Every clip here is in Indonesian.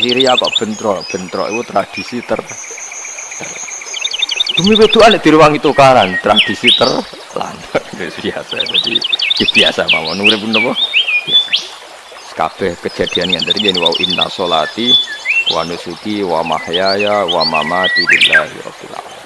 kiri ya kok bentrok itu tradisi demi wedokan di ruang itu karan tradisi terlanjur biasa jadi biasa mawon urip napa biasa kabeh kejadian yang dari wa inna sholati wa nusuki wa mahyaya wa mamati lillahi rabbil alamin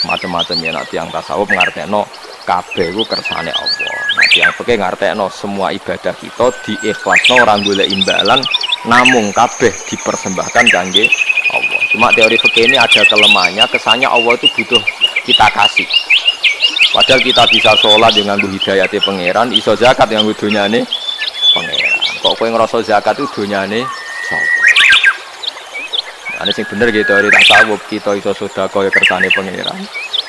macam-macam ya nak tiyang tasawuf ngartekno kabeh iku kersane Allah. Nah, tiyang fikih ngartekno semua ibadah kita diikhlasno ora golek imbalan namung kabeh dipersembahkan kangge Allah. Cuma teori fikih ini ada kelemahannya, kesannya Allah itu butuh kita kasih. Padahal kita bisa sholat dengan hidayate pangeran, iso zakat dengan dunyane pangeran. Kok kowe ngrasa zakat itu dunyane sapa? Ane sing bener gitu teori tasawuf kita iso sedekah ya kersane pangeran.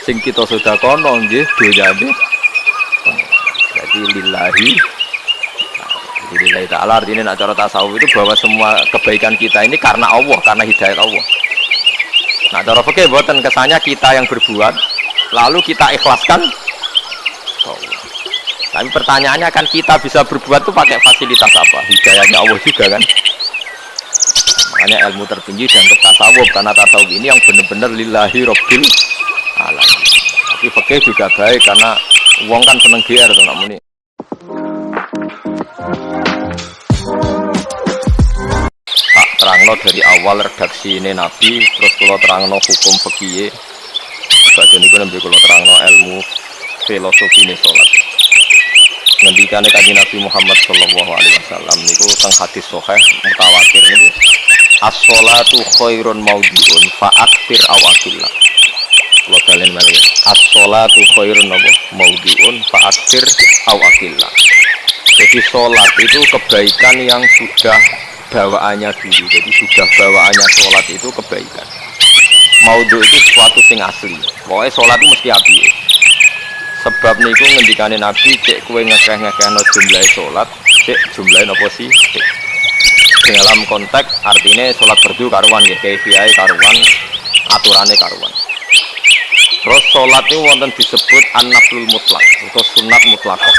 Sing kita sedekahno nggih dunyane pangeran. Jadi lillahi ta'ala artinya nak cara tasawuf itu bahwa semua kebaikan kita ini karena Allah, karena hidayat Allah. Nah cara fikih mboten kesannya kita yang berbuat lalu kita ikhlaskan Allah. Tapi pertanyaannya kan kita bisa berbuat itu pakai fasilitas apa? Hidayatnya Allah juga kan. Makanya ilmu tertinggi dan tasawuf karena tasawuf ini yang benar-benar lillahi rabbil alamin. Tapi fikih juga baik karena wong kan seneng GR to nak muni. Tak terangno dari awal redaksi ini Nabi terus kula terangno hukum fikih. Badhe niku nembe kula terangno ilmu filosofi ne salat. Ngendikane Kanjeng Nabi Muhammad sallallahu alaihi wasallam niku teng hadis sahih mutawatir niku as-sholatu khairun maudhi'un fa'aktir aw akillah. Kula balen malih. As-sholatu khairun maudhi'un fa'aktir aw akillah. Jadi sholat itu kebaikan yang sudah bawaannya dulu. Jadi sudah bawaannya sholat itu kebaikan. Maudhu itu sesuatu sing asli. Pokoknya sholat itu mesti apik. Sebab niku ngendikane Nabi cek kowe ngekeh-ngekehno jumlah sholat, cek jumlah napa sih? Dalam konteks artinya sholat fardu karuan nggih, kaifiyahe karuan, aturane karuan. Terus sholat itu wonten disebut an-naflul mutlak atau sunat mutlaqah.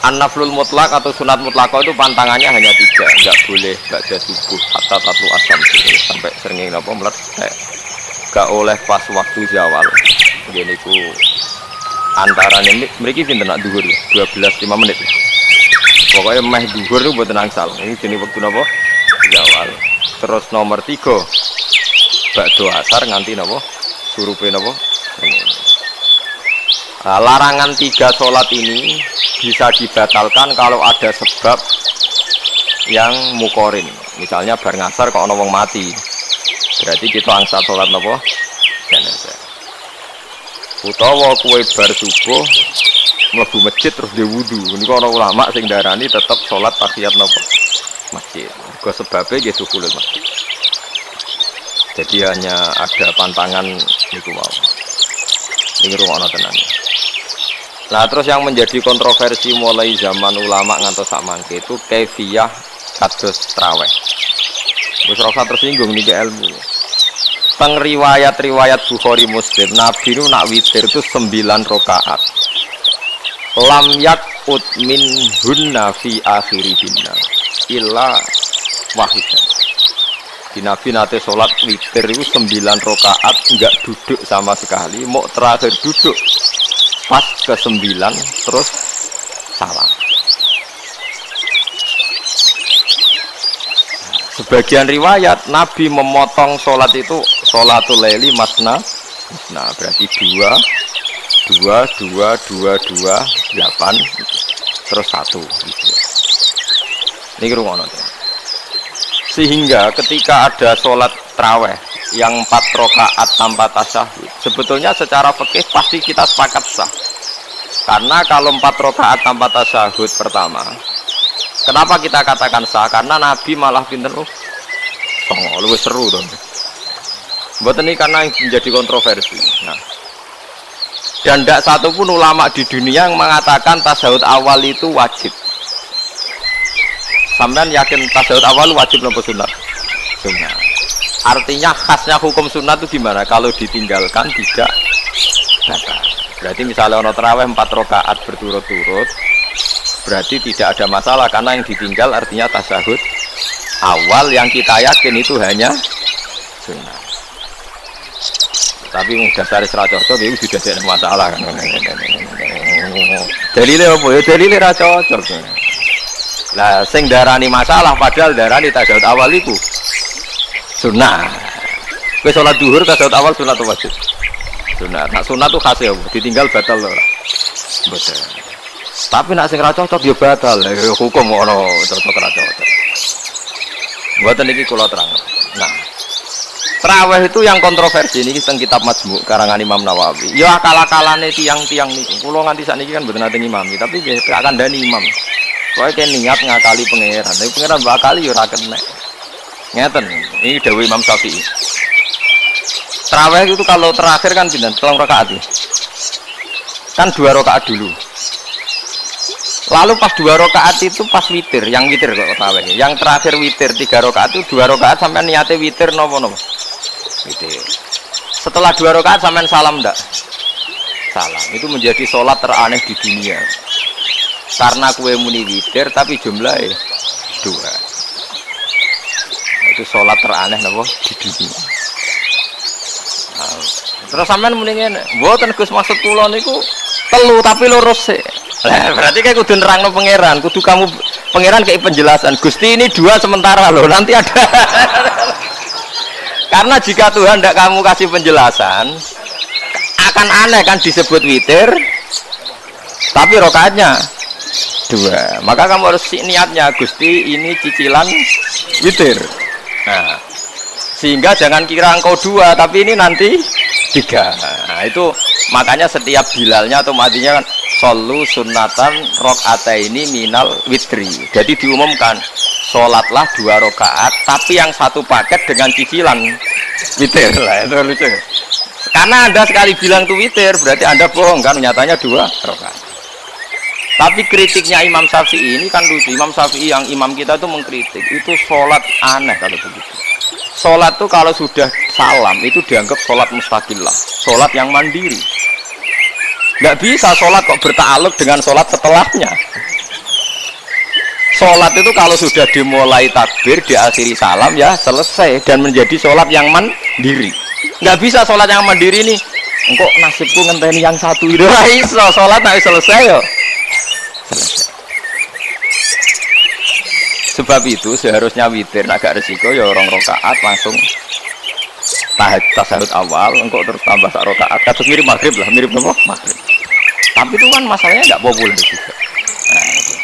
An-naflul mutlak atau sunat mutlaqah itu pantangannya hanya 3, enggak boleh ba'da subuh hatta tatlu asam sampai srengenge napa meletek. Enggak oleh pas waktu zawal. Nggih niku antarane mriki pinten nak dhuwur 12-5 menit. Pokoknya meh dhuwur niku mboten angsal. Ini jenenge wektu napa? Zawal. Terus nomor 3 ba'da asar nganti napa? Surupe napa? Larangan 3 sholat ini bisa dibatalkan kalau ada sebab yang mukorin. Misalnya bar ngasar kok ana wong mati. Berarti kita angsa sholat napa? Jenazah. Utawa kowe bar subuh mlebu masjid terus dhe wudu. Niku ana ulama sing darani tetep sholat tahiyat napa? Masjid. Mergo sebabe nggih dukulul masjid. Jadi hanya ada pantangan niku wae. Ini ruang tenan. Nah terus yang menjadi kontroversi mulai zaman ulama ngantos sakmangke itu kaifiyah kados traweh. Wis ora tersinggung niki ilmu. Teng riwayat-riwayat Bukhari Muslim Nabi nu nak witir itu 9 rakaat. Lam yakut min hunna fi akhirihinna illa wahidah. Di Nabi nate sholat witir itu 9 rakaat enggak duduk sama sekali, mau terakhir duduk pas ke-9 terus salam. Sebagian riwayat Nabi memotong sholat itu sholatul laili masna, berarti 2, 8 terus 1 gitu. Ini rungono. Sehingga ketika ada sholat traweh yang 4 rakaat tanpa tasyahud, sebetulnya secara fikih pasti kita sepakat sah. Karena kalau 4 rakaat tanpa tasyahud pertama, kenapa kita katakan sah? Karena Nabi malah pinter lebih seru dong. Buat ini karena yang menjadi kontroversi. Nah, dan tidak satu pun ulama di dunia yang mengatakan tasyahud awal itu wajib. Sampean yakin tasyahud awal wajib nopo sunat? Sunat. Artinya khasnya hukum sunat itu gimana? Kalau ditinggalkan tidak batal. Berarti misalnya ono tarawih 4 rakaat berturut-turut, berarti tidak ada masalah karena yang ditinggal artinya tasyahud awal yang kita yakin itu hanya sunnah. Tapi dasar ra cocok itu sudah ada masalah kan. Dalile apa ya dalile ra cocok. Lah sing darani masalah padahal darani tasawuf awal iku sunnah. Kowe salat zuhur tasawuf awal sunnah atau wajib? Sunnah. Nah sunnah tuh khas ya, ditinggal batal ora. Betul. Tapi nak sing ra cocok ya batal. Hukum ono cocok ra cocok. Mboten iki kula terang. Nah, Traweh itu yang kontroversi ini teng kitab Majmu' karangan Imam Nawawi. Ya akal-akalane tiang-tiang niku. Kula nganti sakniki kan mboten nate ngimami, tapi nggih akan dani imam. Kowe ke niat ngakali pangeran. Tapi pangeran bakali ya ora kena. Ngeten, ini dawuh Imam Syafi'i. Traweh itu kalau terakhir kan pinten? 3 rakaat. Kan 2 rakaat dulu. Lalu pas 2 rakaat itu pas witir, yang witir kok traweh. Yang terakhir witir 3 rakaat itu 2 rakaat sampai niate witir napa-napa. Witir. Setelah 2 rakaat sampai salam ndak? Salam. Itu menjadi sholat teraneh di dunia. Karena kue muni witir tapi jumlahnya 2. Itu sholat teraneh napa di dunia. Nah, terus sampean muni ngene, mboten Gus maksud kula niku 3 tapi lurus sih. Lah berarti kayak kudu nerangno pangeran, kudu kamu pangeran kayak penjelasan. Gusti ini 2 sementara loh, nanti ada. Karena jika Tuhan tidak kamu kasih penjelasan, akan aneh kan disebut witir, tapi rokaatnya 2. Maka kamu harus niatnya, Gusti ini cicilan witir. Nah, sehingga jangan kira engkau 2, tapi ini nanti 3. Nah itu makanya setiap bilalnya atau matinya kan solu sunnatan rakaataini minal witri. Jadi diumumkan sholatlah 2 rakaat tapi yang satu paket dengan cicilan witir. Lah itu lucu. Karena Anda sekali bilang itu witir berarti Anda bohong kan, nyatanya 2 rakaat. Tapi kritiknya Imam Syafi'i ini kan lucu. Imam Syafi'i yang imam kita itu mengkritik itu sholat aneh kalau begitu. Sholat itu kalau sudah salam itu dianggap sholat mustaqillah, sholat yang mandiri. Nggak bisa sholat kok bertakluk dengan sholat setelahnya. Sholat itu kalau sudah dimulai takbir, diakhiri salam ya selesai dan menjadi sholat yang mandiri. Nggak bisa sholat yang mandiri ini. Engkau nasibku ngenteni yang satu itu iso sholat nggak selesai yo. Selesai. Sebab itu seharusnya witir agak resiko ya orang rakaat langsung tasahud awal, engkau terus tambah 1 rakaat. Kados mirip maghrib lah, mirip apa? Maghrib. Tapi itu kan masalahnya nggak populer juga. Nah, itu.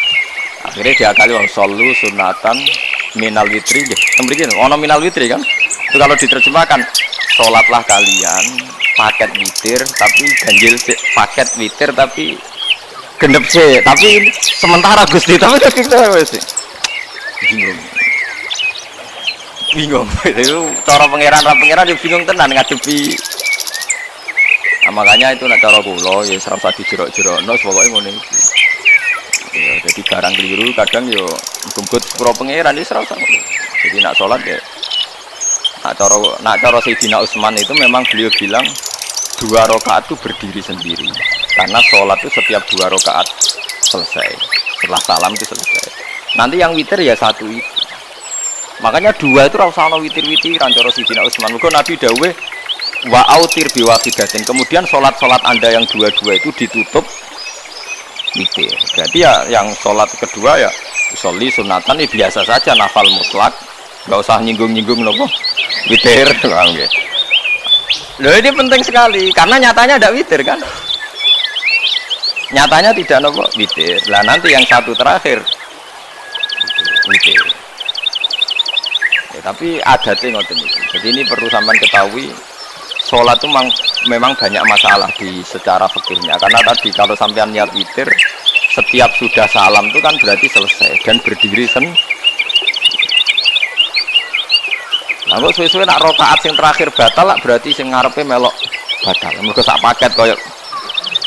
Akhirnya diakali wong solu sunatan minal witri ya. Mriki ono minal witri kan. Itu kalau diterjemahkan sholatlah kalian paket witir tapi ganjil paket witir tapi gendep sih. Tapi sementara Gusti tapi kita wis. Bingung itu cara pangeran juga bingung tenan ngadepi. Nah, makanya itu nak cara kula ya serasa dijerok-jerokno pokoke ngene iki. Ya jadi barang keliru kadang yo gumbut sepuro pangeran iki serasa ngono. Jadi nak salat ya nak cara Sayyidina Utsman itu memang beliau bilang 2 rakaat itu berdiri sendiri. Karena salat itu setiap 2 rakaat selesai. Setelah salam itu selesai. Nanti yang witir ya 1 itu. Makanya 2 itu ora usah ana witir-witiran cara Sayyidina Utsman. Mergo Nabi dawuh wa autir biwaqidatin. Kemudian salat-salat Anda yang 2 itu ditutup witir. Berarti ya yang salat kedua ya sholli sunatan ini biasa saja nafal mutlak. Enggak usah nyinggung-nyinggung nopo witir nggih. Loh ini penting sekali karena nyatanya ada witir kan? Nyatanya tidak nopo witir. Lah nanti yang 1 terakhir witir. Ya, tapi adatnya ngoten iki. Jadi ini perlu sampean ketahui, sholat itu memang banyak masalah di secara fikihnya. Karena tadi kalau sampean niat witir, setiap sudah salam itu kan berarti selesai dan berdiri Nah, kok suwe-suwe nak rakaat sing terakhir batal lah berarti sing ngarepe melok batal. Mergo sak paket koyo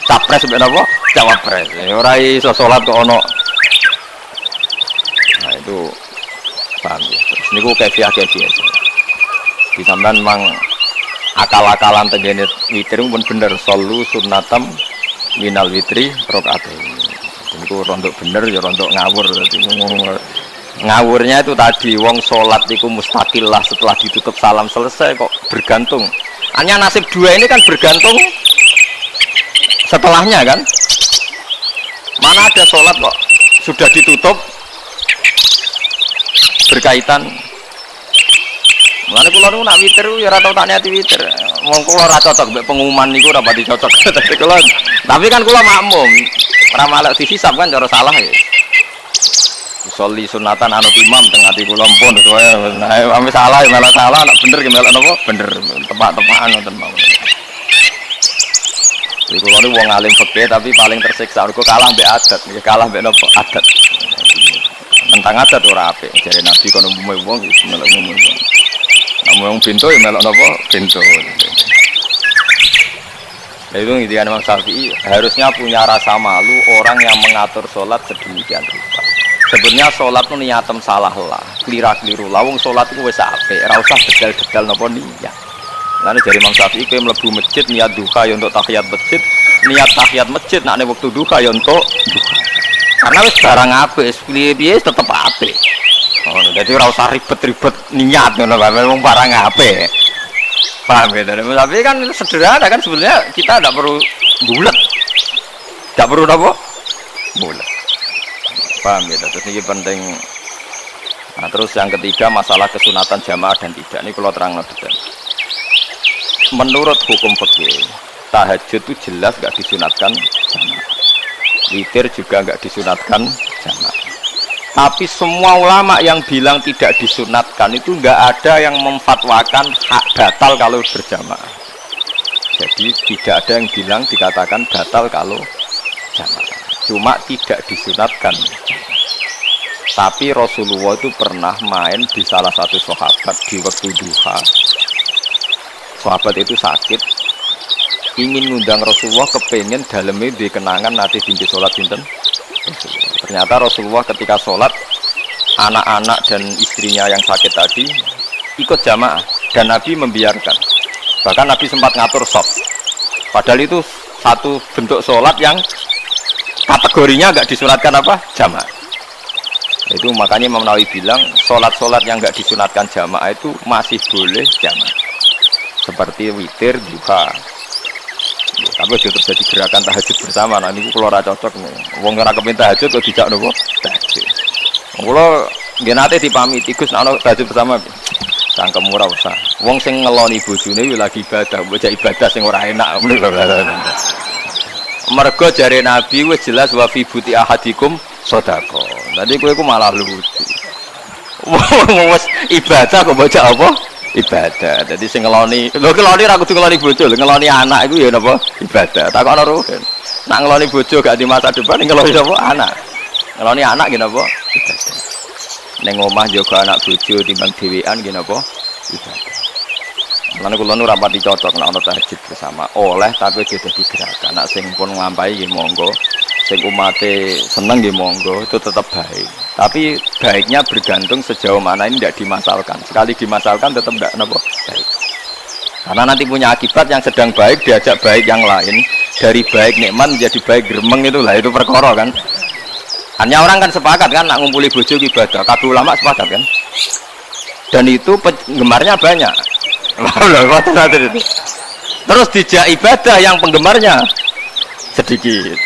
capres mbek napa? Cawapres. Ora iso salat kok ono. Nah, itu paham ya. Terus niku kefiah-kefiah. Di sampean mang akal-akalan tengene witir pun bener solu sunnatam minal witri rakaat. Niku rondok bener ya rondok ngawur dadi Ngawurnya itu tadi wong sholat itu mustaqillah setelah ditutup salam selesai kok bergantung. Hanya nasib dua ini kan bergantung setelahnya kan. Mana ada sholat kok sudah ditutup berkaitan. Mulane kula niku nak witir ya ora tau tak niati witir. Wong kula ora cocok mbek pengumuman niku ora pati cocok. Tapi kan kula makmum. Ora malek dihisab kan cara salah ya. Sholli sunatan anut imam teng ati kula mpun wae. Nah, ame salah ya malah salah, nek bener ki melok napa? Bener. Tepak-tepakan ngoten mawon. Iku kula niku wong alim fikih tapi paling tersiksa mergo kalah mbek adat. Nggih kalah mbek napa? Adat. Tentang adat ora apik. Jare Nabi kono umume wong iki melok umume wong. Namun pintu ya melok nopo pintu. Itu intinya Imam Syafi'i harusnya punya rasa malu orang yang mengatur sholat sedemikian rupa. Sebenarnya sholat itu niatem salah lah, keliru lah. Wong sholat itu wes apik, ora usah detail-detail nopo niat. Lalu dari Imam Syafi'i kowe mlebu masjid niat duha ya untuk tahiyat masjid, niat tahiyat masjid nak nek wektu duha ya untuk duha. Karena wis barang apik, piye-piye tetep apik. Oh, jadi ora usah ribet-ribet niat ngono bae wong barang apik. Paham ya? Tapi kan sederhana kan sebenarnya kita tidak perlu bulat. Tidak perlu apa? Bulat. Paham ya? Terus ini penting. Nah, terus yang ketiga masalah kesunatan jamaah dan tidak. Ini kalau terang detail. Menurut hukum fikih, tahajud itu jelas nggak disunatkan jamaah. Witir juga nggak disunatkan jamaah. Tapi semua ulama yang bilang tidak disunatkan itu nggak ada yang memfatwakan hak batal kalau berjamaah. Jadi tidak ada yang bilang dikatakan batal kalau jamaah. Cuma tidak disunatkan. Tapi Rasulullah itu pernah main di salah satu sahabat di waktu duha. Sahabat itu sakit, ingin ngundang Rasulullah, kepengen dalamnya dikenangan nanti tinggi sholat sinten. Ternyata Rasulullah ketika sholat, anak-anak dan istrinya yang sakit tadi ikut jamaah dan Nabi membiarkan. Bahkan Nabi sempat ngatur shop. Padahal itu satu bentuk sholat yang kategorinya nggak disunatkan apa? Jamaah. Itu makanya Imam Nawawi bilang sholat-sholat yang nggak disunatkan jamaah itu masih boleh jamaah. Seperti witir, duha. Tapi sudah terjadi gerakan tahajud bersama. Nah ini kalau ora cocok nih. Wong ora kepen tahajud kok dijak nopo? Tahajud. Kula nggih nate dipamiti Gus ana tahajud bersama. Cangkem ora usah. Wong sing ngeloni bojone yo lagi ibadah, bocah ibadah sing ora enak. Mergo jare Nabi wis jelas wa fi buti ahadikum sedekah. Dadi kowe iku malah lucu. Wong wis ibadah kok bocah apa? Ibadah. Jadi sing ngeloni, lho ngeloni ra kudu ngeloni bojo, ngeloni anak iku ya napa? Ibadah. Takokno ruhen. Nak ngeloni bojo gak di masa depan ngeloni sapa? Anak. Ngeloni anak nggih napa? Ibadah. Ning omah jaga anak bojo timbang dhewean nggih napa? Ibadah. Lan kula nu rapati cocok nek ana tahajud bersama. Oleh tapi dadi gerakan. Nak sing pun nglampahi nggih monggo. Sing umate seneng nggih monggo, itu tetap baik. Tapi baiknya bergantung sejauh mana ini tidak dimasalkan. Sekali dimasalkan tetap tidak baik. Karena nanti punya akibat yang sedang baik diajak baik yang lain, dari baik nikmat menjadi baik gremeng itulah itu perkara kan. Hanya orang kan sepakat kan nak ngumpuli bojo ibadah. Kabeh ulama sepakat kan. Dan itu penggemarnya banyak. Terus dijak ibadah yang penggemarnya sedikit.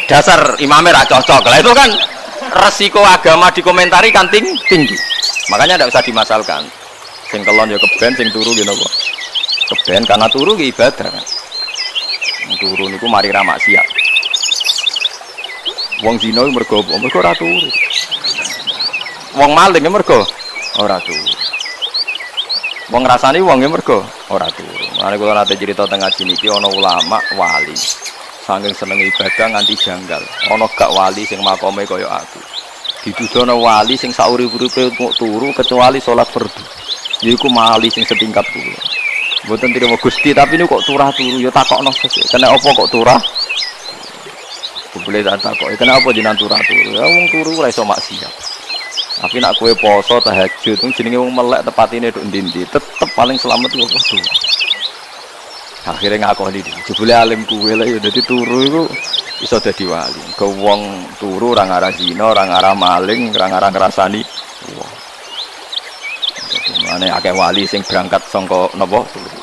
Dasar imamnya ra cocok. Lah itu kan resiko agama dikomentari kan tinggi. Makanya tidak usah dimasalkan. Sing kelon ya keben, sing turu ya napa? Keben karena turu ki ibadah kan. Turu niku mari ra maksiat. Wong zina mergo ora turu. Wong maling ya mergo ora turu. Wong ngrasani wong ya mergo ora turu. Mane kula nate cerita teng ngaji niki ana ulama wali. Saking seneng ibadah nganti janggal. Ana gak wali sing makome kaya aku. Ditudono wali sing saurip-uripe kok turu kecuali salat fardu. Yiku wali sing setingkat kula. Mboten trimo Gusti tapi niku kok turah turu ya takokno sesuk. Kena apa kok turah? Boleh tak takok. Kena apa jenengan turah turu? Ya wong turu ora iso maksiat. Tapi nak kowe poso tahajud jenenge wong melek tepatine nduk ndi-ndi, tetep paling selamat kok turu. Akhirnya ngakoni jebule alim kuwe lah ya dadi turu iku iso dadi wali. Ke wong turu ora ngarah zina, ora ngarah maling, ora ngarah ngrasani wong. Mane akeh wali sing berangkat saka napa turu.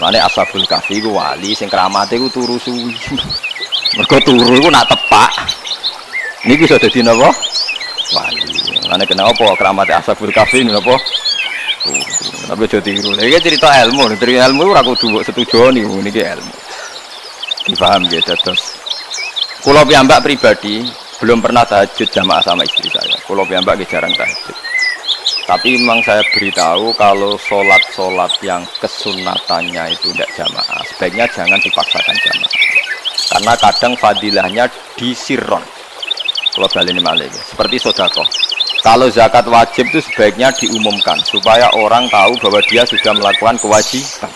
Mane Ashabul Kahfi ku wali sing kramate ku turu suwi. Mergo turu iku nak tepak. Niki iso dadi napa? Wali. Mane kenapa kramate Ashabul Kahfi napa? Tapi aja tiru. Iki cerita ilmu, cerita ilmu ora kudu mbok setujoni niki ilmu. Dipaham ya terus. Kula piyambak pribadi belum pernah tahajud jamaah sama istri saya. Kula piyambak jarang tahajud. Tapi memang saya beritahu kalau sholat yang kesunatannya itu tidak jamaah, sebaiknya jangan dipaksakan jamaah. Karena kadang fadilahnya disirron. Kalau baleni malih, seperti sedekah. Kalau zakat wajib itu sebaiknya diumumkan supaya orang tahu bahwa dia sudah melakukan kewajiban.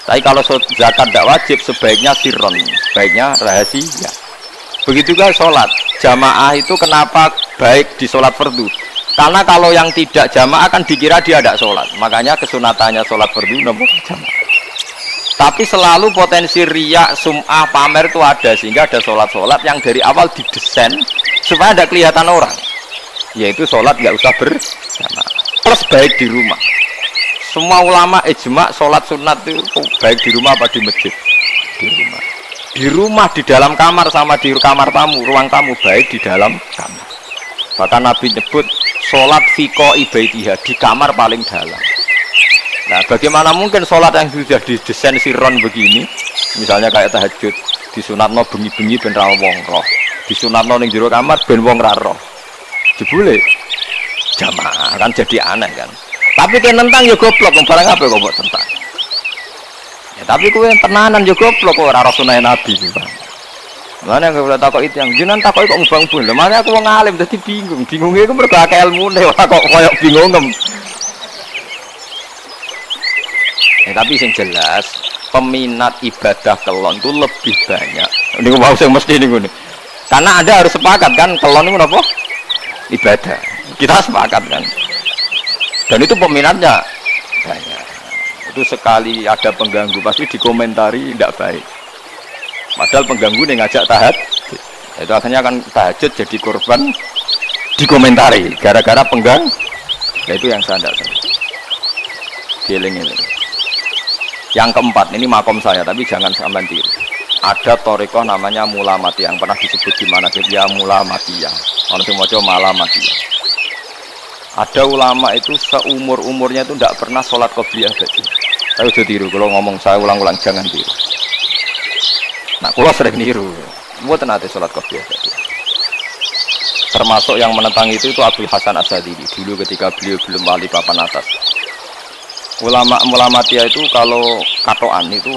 Tapi kalau zakat tidak wajib sebaiknya sirron, sebaiknya rahasia. Begitu juga sholat jamaah itu kenapa baik di sholat fardu? Karena kalau yang tidak jamaah akan dikira dia tidak sholat. Makanya kesunatannya sholat fardu nomor jamaah. Tapi selalu potensi riya, sum'ah, pamer itu ada. Sehingga ada sholat-sholat yang dari awal didesain supaya tidak kelihatan orang. Yaitu sholat nggak usah berjamaah. Plus baik di rumah. Semua ulama ijma sholat sunat itu baik di rumah apa di masjid? Di rumah. Di rumah, di dalam kamar sama di kamar tamu, ruang tamu baik di dalam kamar. Bahkan Nabi nyebut sholat fiko ibaidiyah di kamar paling dalam. Nah, bagaimana mungkin sholat yang sudah didesain sirron begini, misalnya kayak tahajud, disunatno bengi-bengi ben ra wong roh, disunatno ning jero kamar ben wong ra roh. Jebule jamaah kan jadi aneh kan. Tapi kan tentang ya goblok, barang apa kok mbok tentang. Ya, tapi kowe tenanan ya goblok kok ora sunah Nabi Bang. Mana yang boleh takut itu yang jinan takut kok ngubang-ubang. Mana aku mau ngalim jadi bingung. Bingungnya aku mergo akeh ilmune ora kok koyo bingung. Tapi yang jelas peminat ibadah kelon itu lebih banyak. Ini mau saya mesti ini. Karena Anda harus sepakat kan kelon itu apa? Ibadah. Kita sepakat kan. Dan itu peminatnya banyak. Itu sekali ada pengganggu pasti dikomentari tidak baik. Padahal pengganggu yang ngajak tahajud, itu akhirnya akan tahajud jadi korban dikomentari gara-gara pengganggu. Nah, itu yang saya tidak tahu. Feeling ini. Yang keempat ini makom saya, tapi jangan sampai tiru. Ada torikoh namanya Mulamatiyah yang pernah disebut di mana dia Mulamatiyah. Orang semua coba Malamatiyah. Ada ulama itu seumur umurnya itu tidak pernah sholat qobliyah ba'di. Saya sudah tiru. Kalau ngomong saya ulang-ulang jangan tiru. Nah, kalau sering niru, buat nanti sholat qobliyah. Termasuk yang menentang itu Abdul Hasan Asyadili dulu ketika beliau belum wali papan atas. Ulama Muhammadiyah itu kalau katoan itu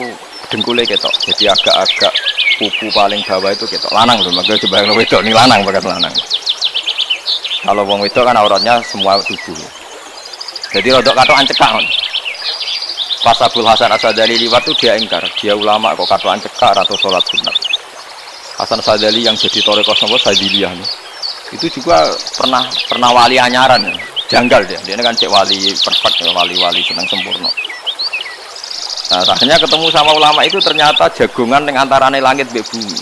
dengkulnya ketok, jadi agak-agak kuku paling bawah itu ketok. Lanang loh, makanya coba yang wedok ini lanang bakat lanang. Kalau wong wedok kan auratnya semua tubuh. Jadi rodok katoan cekak. Pas Abdul Hasan Asyadili liwat itu dia ingkar, dia ulama kok katoan cekak atau sholat sunat. Hasan Asyadili yang jadi torikoh sama Sadiliyah itu juga pernah wali anyaran ya. Janggal dia kan cek wali perfect, wali-wali senang sempurna. Nah, akhirnya ketemu sama ulama itu ternyata jagongan yang antarane langit dan bumi.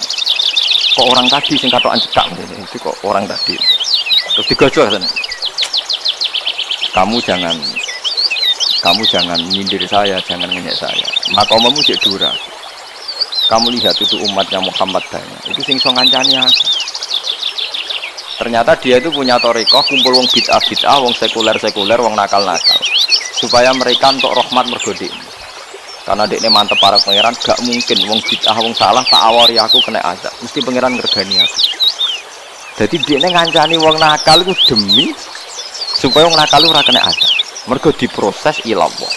Kok orang tadi sing katokan cekak itu kok orang tadi. Terus digojol sana. Kamu jangan nyindir saya, jangan ngenyek saya. Makomamu cek dura. Kamu lihat itu umatnya Muhammad banyak. Itu sing iso ngancani aku. Ternyata dia itu punya torikoh, kumpul wong bid'ah, wong sekuler, wong nakal, supaya mereka untuk rahmat mergodi. Karena dia ini mantep para pangeran, gak mungkin wong bid'ah, wong salah tak awari aku kena azab. Mesti pangeran ngergani aku. Jadi dia ini ngancani wong nakal itu demi supaya wong nakal itu ora kena azab. Mergo diproses ilallah,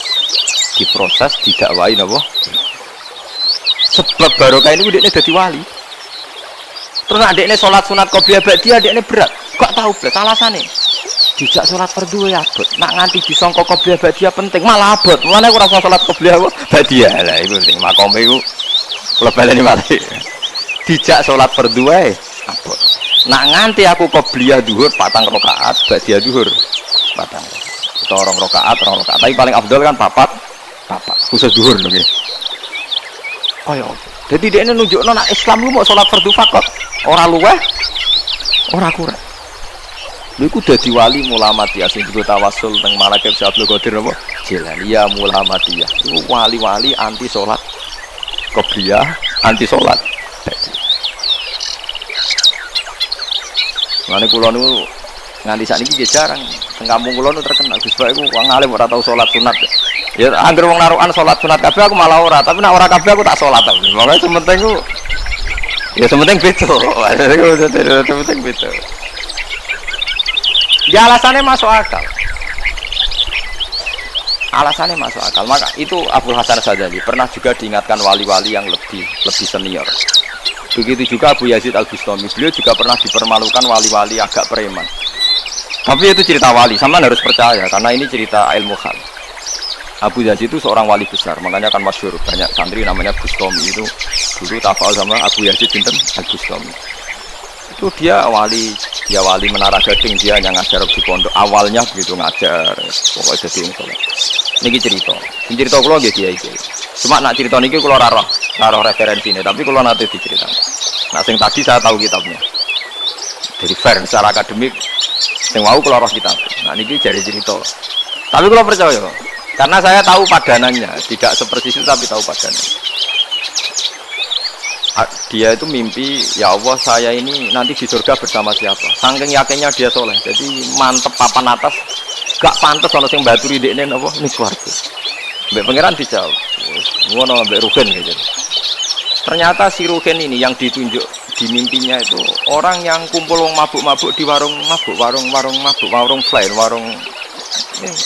diproses didakwai napa? Sebab barokah ini dia jadi wali. Terus adiknya sholat sunat qobliyah ba'diyah adiknya berat, gak tahu berat alasannya. Dijak sholat fardu ya abot, nak nganti disangka qobliyah ba'diyah penting malah abot. Mana aku rasa sholat qobliyah ba'diyah lah itu penting. Makom itu kalau baleni mati. Dijak sholat fardu ya abot. Nak nganti aku qobliyah duhur patang rakaat, ba'diyah duhur patang. Itu orang rakaat. Tapi paling afdal kan papat khusus duhur lho nggih. Kaya Jadi dia ini nunjukno nek Islam ku mau salat fardu faqat, ora luweh, ora kurang. Lha iku dadi wali Mulamatiyah sing digo tawasul teng Malakib Syabul Qadir apa? Jilaniyah Mulamatiyah. Iku wali-wali anti salat qobliyah, anti salat. Mane kula niku nganti sakniki jarang teng kampung kula niku terkenal Gus Bak iku wong alim ora tau salat sunat. Ya anggere wong narukan salat sunat kabeh aku malah ora, tapi nek ora kabeh aku tak salat. Pokoke sementing ku ya sementing beda. Sementing beda. Ya alasannya masuk akal. Alasannya masuk akal. Maka itu Abdul Hasan Sadzali pernah juga diingatkan wali-wali yang lebih senior. Begitu juga Abu Yazid Al-Bustami. Beliau juga pernah dipermalukan wali-wali agak preman. Tapi itu cerita wali, sama harus percaya karena ini cerita ilmu hal. Abu Yazid itu seorang wali besar, makanya kan masyhur banyak santri namanya Bustami itu dulu tafal sama Abu Yazid binten Al-Bustami. Itu dia wali Menara Gading, dia yang ngajar di pondok awalnya begitu ngajar pokoknya jadi insoleh. Niki cerita kula nggih kiai. Cuma nak cerita niki kula ora roh referensine, tapi kula nate diceritakan. Nah sing tadi saya tahu kitabnya. Jadi fair secara akademik sing wau kula roh kitab. Nah niki jadi cerita. Tapi kula percaya karena saya tahu padanannya, tidak seperti itu tapi tahu padanannya. Dia itu mimpi, ya Allah saya ini nanti di surga bersama siapa. Saking yakinnya dia soleh, jadi mantep papan atas, gak pantas kalau yang baturi dekne apa ini swarga. Mbak pangeran dijawab, ngono mbak Rugen gitu. Ternyata si Rugen ini yang ditunjuk di mimpinya itu orang yang kumpul mabuk-mabuk di warung mabuk, warung fly, warung ini.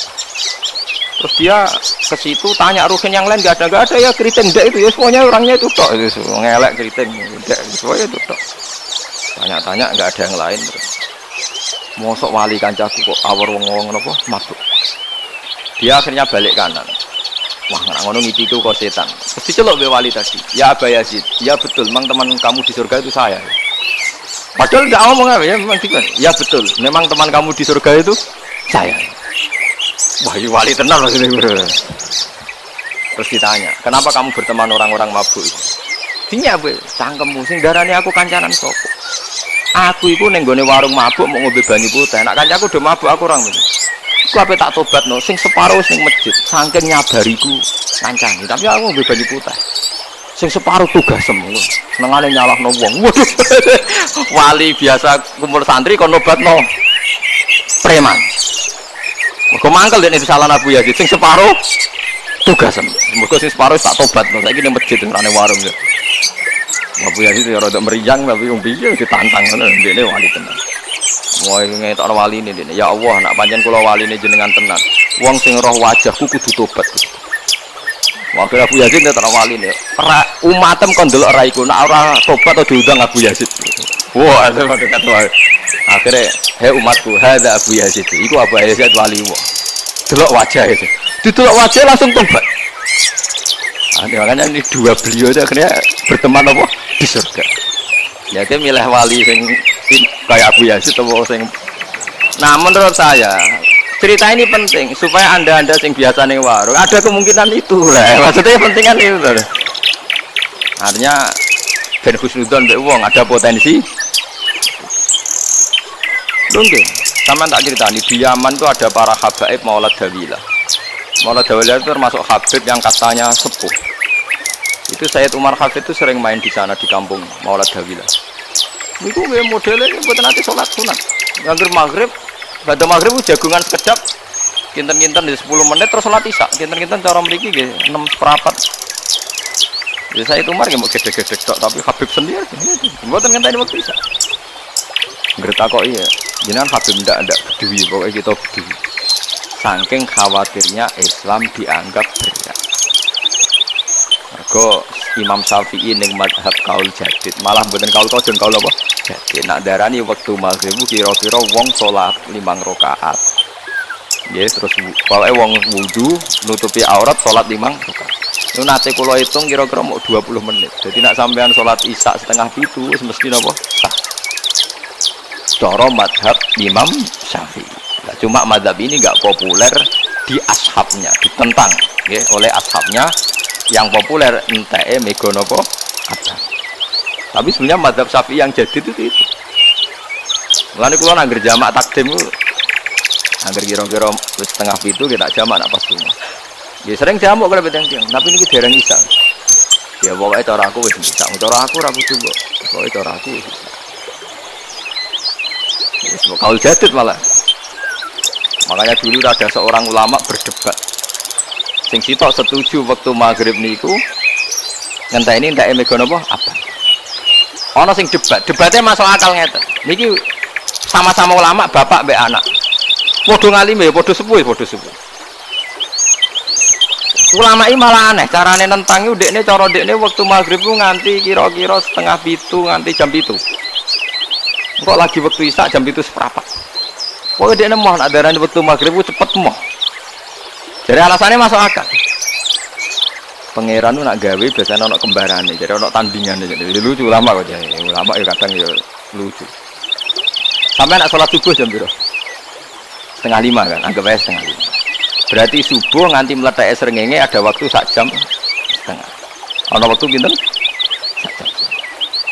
Terus dia ke situ tanya Rugen yang lain nggak ada ya keriting ndak itu ya semuanya orangnya itu tok itu ngelek keriting ndak semuanya itu tok. Tanya-tanya nggak ada yang lain terus. Mosok wali kancaku kok awur wong-wong napa mabuk. Dia akhirnya balik kanan. Wah ngono ngitiku kok setan. Terus diceluk be wali tadi. Ya Aba Yazid, ya betul memang teman kamu di surga itu saya. Padahal enggak ngomong apa ya memang gitu. Ya betul, memang teman kamu di surga itu saya. Wah, wali tenang loh sini. Terus ditanya, kenapa kamu berteman orang-orang mabuk itu? Dinya bu, cangkemmu sing darane aku kancanan sopo. Aku itu nenggone warung mabuk mau ngombe banyu putih. Nak kancaku udah mabuk aku orang itu. Aku apa tak tobat no, sing separuh sing masjid, saking nyabariku kancani. Tapi aku ngombe banyu putih. Sing separuh tugas semua. Senengane nyalahno wong. Waduh, wali biasa kumpul santri kon nobatno preman. Mergo mangkel dene salah Abu Yazid sing separuh tugas. Mergo sing separuh tak tobat lho. Saiki ning masjid rene warung. Abu Yazid ya rada meriang tapi wong piye ditantang ngono dene wali tenan. Moe ngetokno waline dene. Ya Allah, nak pancen kula waline jenengan tenan. Wong sing roh wajahku kudu tobat. Wakil Abu Yazid ngetokno waline. Umatem kon delok ra iku nak ora tobat atau diundang Abu Yazid. Wah, itu dekat wae. Akhirnya, hei umatku, hadza Abu Yazid. Iku Abu Yazid wali wah. Delok wajah itu. Didelok wajah langsung tobat. Makanya ini dua beliau itu akhirnya berteman apa di surga. Ya dia milih wali sing kayak Abu Yazid atau sing. Nah menurut saya cerita ini penting supaya anda sing biasa ning warung ada kemungkinan itu lah. Maksudnya pentingan itu. Artinya ben husnudzon mbek wong ada potensi. Lungge, sampean tak ceritani di Yaman itu ada para habaib Maulad Dawilah. Maulad Dawilah itu termasuk habib yang katanya sepuh. Itu Sayyid Umar Hafid itu sering main di sana di kampung Maulad Dawilah. Itu modelnya buat nanti sholat sunat. Nganggur maghrib, pada maghrib jagungan sekedap, kinten-kinten di 10 menit terus sholat isya. Kinten-kinten cara memiliki 6 seperempat. Ya Sayyid Umar mau gede-gede tok tapi habib sendiri. Buatan ngenteni waktu isya. Gerta kok iya, jenengan Habib ndak bedui, pokoknya kita bedui. Saking khawatirnya Islam dianggap berat. Mergo Imam Syafi'i ning mazhab kaul jadid, malah mboten kaul qadim kaul apa? Jadid. Nak darani wektu maghrib kira-kira wong salat 5 rakaat. Nggih, terus pokoke wong wudu nutupi aurat salat 5 rakaat. Niku nate kula hitung kira-kira mau 20 menit. Jadi nak sampean salat isya setengah 7 wis mesti napa? Sah. Cara madhab Imam Syafi'i. Nah, cuma madhab ini nggak populer di ashabnya, ditentang ya, oleh ashabnya. Yang populer enteke mega napa ada. Tapi sebenarnya mazhab Syafi'i yang jadi itu. Mulane kula nangger jamak takdim ku angger kira-kira wis setengah pitu kita jamak nak pas rumah. Ya sering jamak kalau beteng tapi niki dereng isa. Ya pokoke cara aku wis bisa. Cara aku ora kudu kok. Pokoke cara aku wis bisa. Wis kaul jadid malah. Makanya dulu ada seorang ulama berdebat. Sing sitok setuju waktu maghrib niku ngenteni ndak mega napa apa. Ana sing debatnya masuk akal ngeten. Niki sama-sama ulama bapak mbek anak. Padha ngalime ya padha sepuh. Ulama ini malah aneh, carane nentangi ndekne cara ndekne waktu maghrib ku nganti kira-kira setengah pitu nganti jam 7. Kok lagi waktu isya jam 7 seprapat. Pokoke ndekne mau nak darani waktu maghrib ku cepet moh. Jadi alasannya masuk akal. Pangeran nak gawe biasanya ana kembarane, jadi ana tandingane. Jadi lucu ulama kok jadi. Ulama ya kadang ya lucu. Sampai nak sholat subuh jam berapa? 4:30 kan, anggap aja 4:30. Berarti subuh nganti meletak srengenge ada waktu sak jam setengah. Ana waktu pinten? Sak jam.